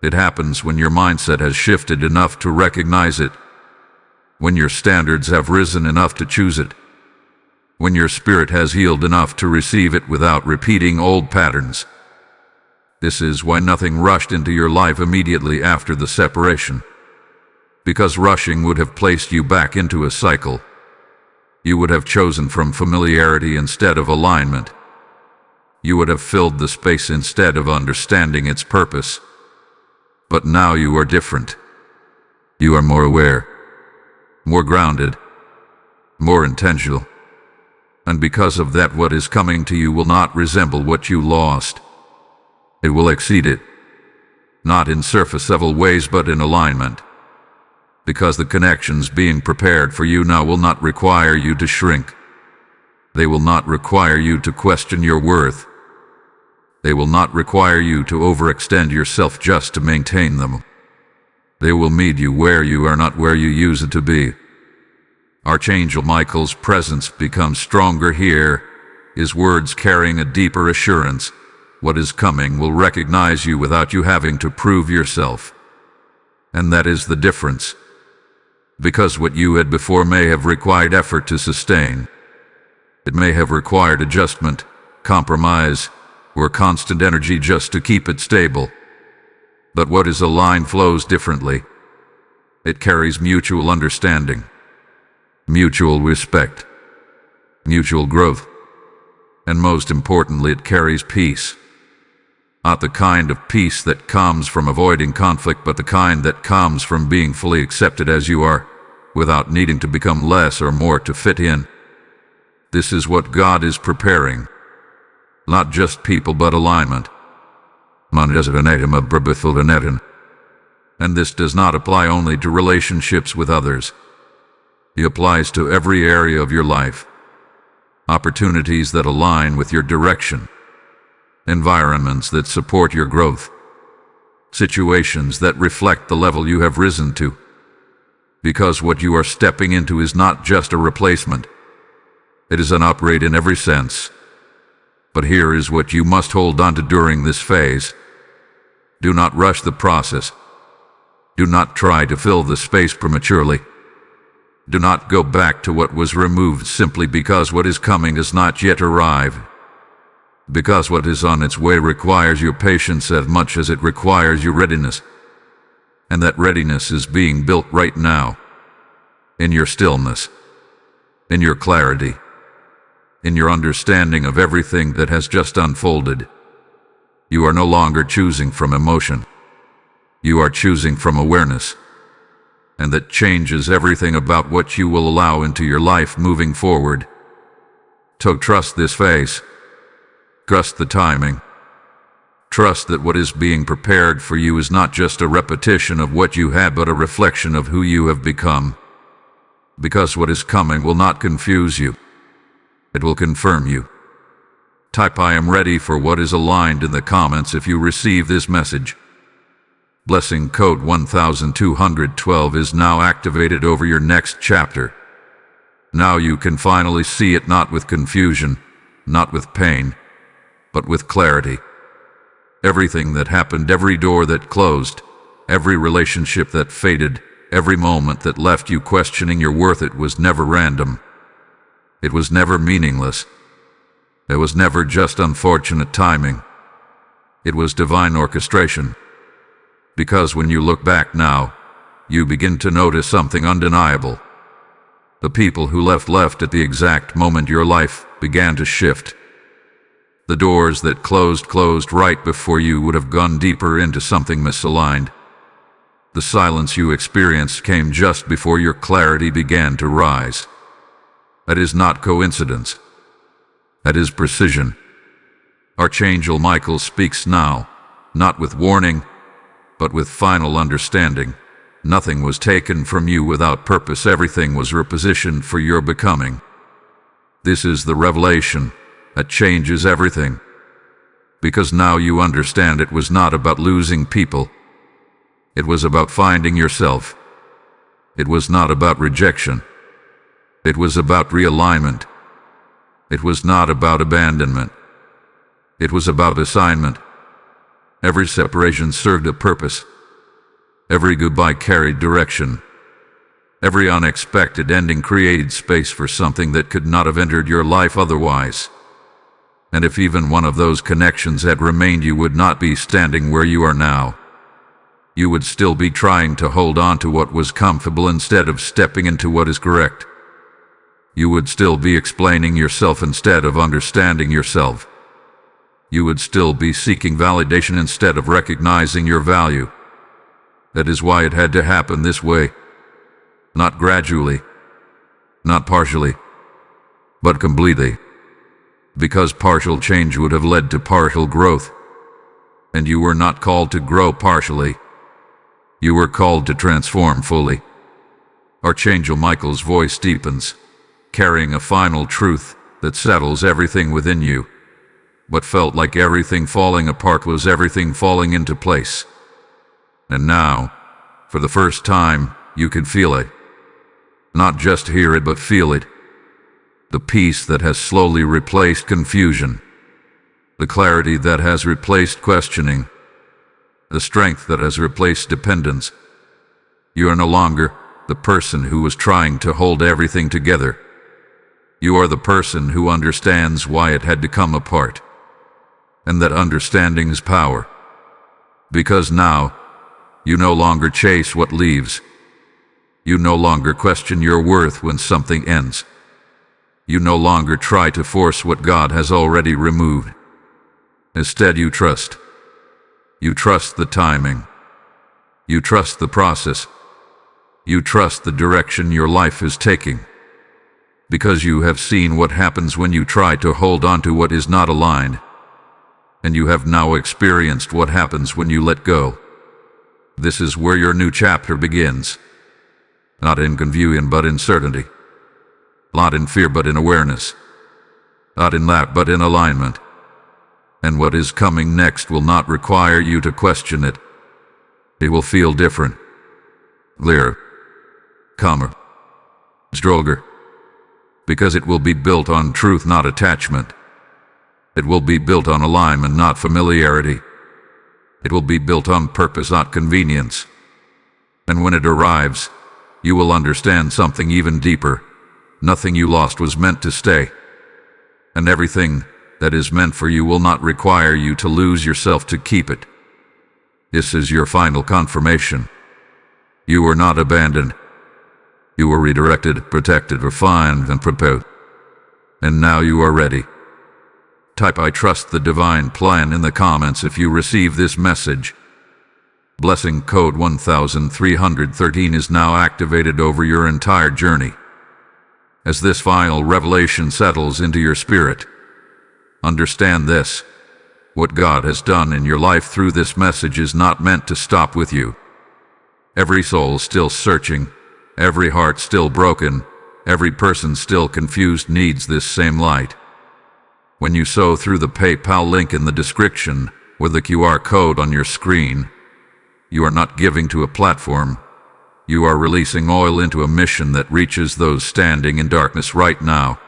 It happens when your mindset has shifted enough to recognize it. When your standards have risen enough to choose it. When your spirit has healed enough to receive it without repeating old patterns. This is why nothing rushed into your life immediately after the separation. Because rushing would have placed you back into a cycle. You would have chosen from familiarity instead of alignment. You would have filled the space instead of understanding its purpose. But now you are different. You are more aware, more grounded, more intentional. And because of that, what is coming to you will not resemble what you lost. It will exceed it. Not in surface level ways, but in alignment. Because the connections being prepared for you now will not require you to shrink. They will not require you to question your worth. They will not require you to overextend yourself just to maintain them. They will meet you where you are, not where you used to be. Archangel Michael's presence becomes stronger here, his words carrying a deeper assurance. What is coming will recognize you without you having to prove yourself. And that is the difference. Because what you had before may have required effort to sustain. It may have required adjustment, compromise, or constant energy just to keep it stable. But what is aligned flows differently. It carries mutual understanding, mutual respect, mutual growth, and most importantly, it carries peace. Not the kind of peace that comes from avoiding conflict, but the kind that comes from being fully accepted as you are, without needing to become less or more to fit in. This is what God is preparing. Not just people, but alignment. And this does not apply only to relationships with others. It applies to every area of your life. Opportunities that align with your direction. Environments that support your growth. Situations that reflect the level you have risen to. Because what you are stepping into is not just a replacement. It is an upgrade in every sense. But here is what you must hold on to during this phase. Do not rush the process. Do not try to fill the space prematurely. Do not go back to what was removed simply because what is coming has not yet arrived. Because what is on its way requires your patience as much as it requires your readiness. And that readiness is being built right now. In your stillness. In your clarity. In your understanding of everything that has just unfolded. You are no longer choosing from emotion. You are choosing from awareness. And that changes everything about what you will allow into your life moving forward. So trust this phase. Trust the timing. Trust that what is being prepared for you is not just a repetition of what you had, but a reflection of who you have become. Because what is coming will not confuse you. It will confirm you. Type "I am ready for what is aligned" in the comments if you receive this message. Blessing code 1212 is now activated over your next chapter. Now you can finally see it, not with confusion, not with pain, but with clarity. Everything that happened, every door that closed, every relationship that faded, every moment that left you questioning your worth, it was never random. It was never meaningless. It was never just unfortunate timing. It was divine orchestration. Because when you look back now, you begin to notice something undeniable. The people who left at the exact moment your life began to shift. The doors that closed right before you would have gone deeper into something misaligned. The silence you experienced came just before your clarity began to rise. That is not coincidence. That is precision. Archangel Michael speaks now, not with warning, but with final understanding. Nothing was taken from you without purpose. Everything was repositioned for your becoming. This is the revelation that changes everything. Because now you understand it was not about losing people. It was about finding yourself. It was not about rejection. It was about realignment. It was not about abandonment. It was about assignment. Every separation served a purpose. Every goodbye carried direction. Every unexpected ending created space for something that could not have entered your life otherwise. And if even one of those connections had remained, you would not be standing where you are now. You would still be trying to hold on to what was comfortable instead of stepping into what is correct. You would still be explaining yourself instead of understanding yourself. You would still be seeking validation instead of recognizing your value. That is why it had to happen this way. Not gradually, not partially, but completely. Because partial change would have led to partial growth. And you were not called to grow partially. You were called to transform fully. Archangel Michael's voice deepens, carrying a final truth that settles everything within you. What felt like everything falling apart was everything falling into place. And now, for the first time, you can feel it. Not just hear it, but feel it. The peace that has slowly replaced confusion. The clarity that has replaced questioning. The strength that has replaced dependence. You are no longer the person who was trying to hold everything together. You are the person who understands why it had to come apart. And that understanding is power. Because now, you no longer chase what leaves. You no longer question your worth when something ends. You no longer try to force what God has already removed. Instead, you trust. You trust the timing. You trust the process. You trust the direction your life is taking. Because you have seen what happens when you try to hold on to what is not aligned. And you have now experienced what happens when you let go. This is where your new chapter begins. Not in confusion, but in certainty. Not in fear, but in awareness. Not in lack, but in alignment. And what is coming next will not require you to question it. It will feel different. Clearer. Calmer. Stronger. Because it will be built on truth, not attachment. It will be built on alignment, not familiarity. It will be built on purpose, not convenience. And when it arrives, you will understand something even deeper. Nothing you lost was meant to stay. And everything that is meant for you will not require you to lose yourself to keep it. This is your final confirmation. You were not abandoned. You were redirected, protected, refined, and prepared. And now you are ready. Type "I trust the divine plan" in the comments if you receive this message. Blessing code 1313 is now activated over your entire journey. As this final revelation settles into your spirit, understand this: what God has done in your life through this message is not meant to stop with you. Every soul still searching, every heart still broken, every person still confused needs this same light. When you sow through the PayPal link in the description or the QR code on your screen, you are not giving to a platform. You are releasing oil into a mission that reaches those standing in darkness right now.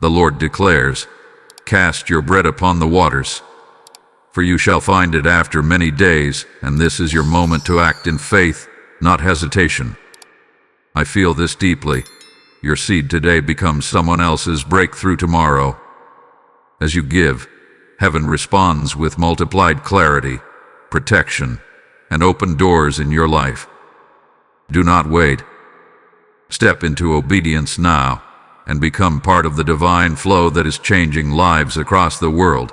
The Lord declares, "Cast your bread upon the waters, for you shall find it after many days," and this is your moment to act in faith, not hesitation. I feel this deeply. Your seed today becomes someone else's breakthrough tomorrow. As you give, heaven responds with multiplied clarity, protection, and open doors in your life. Do not wait. Step into obedience now and become part of the divine flow that is changing lives across the world.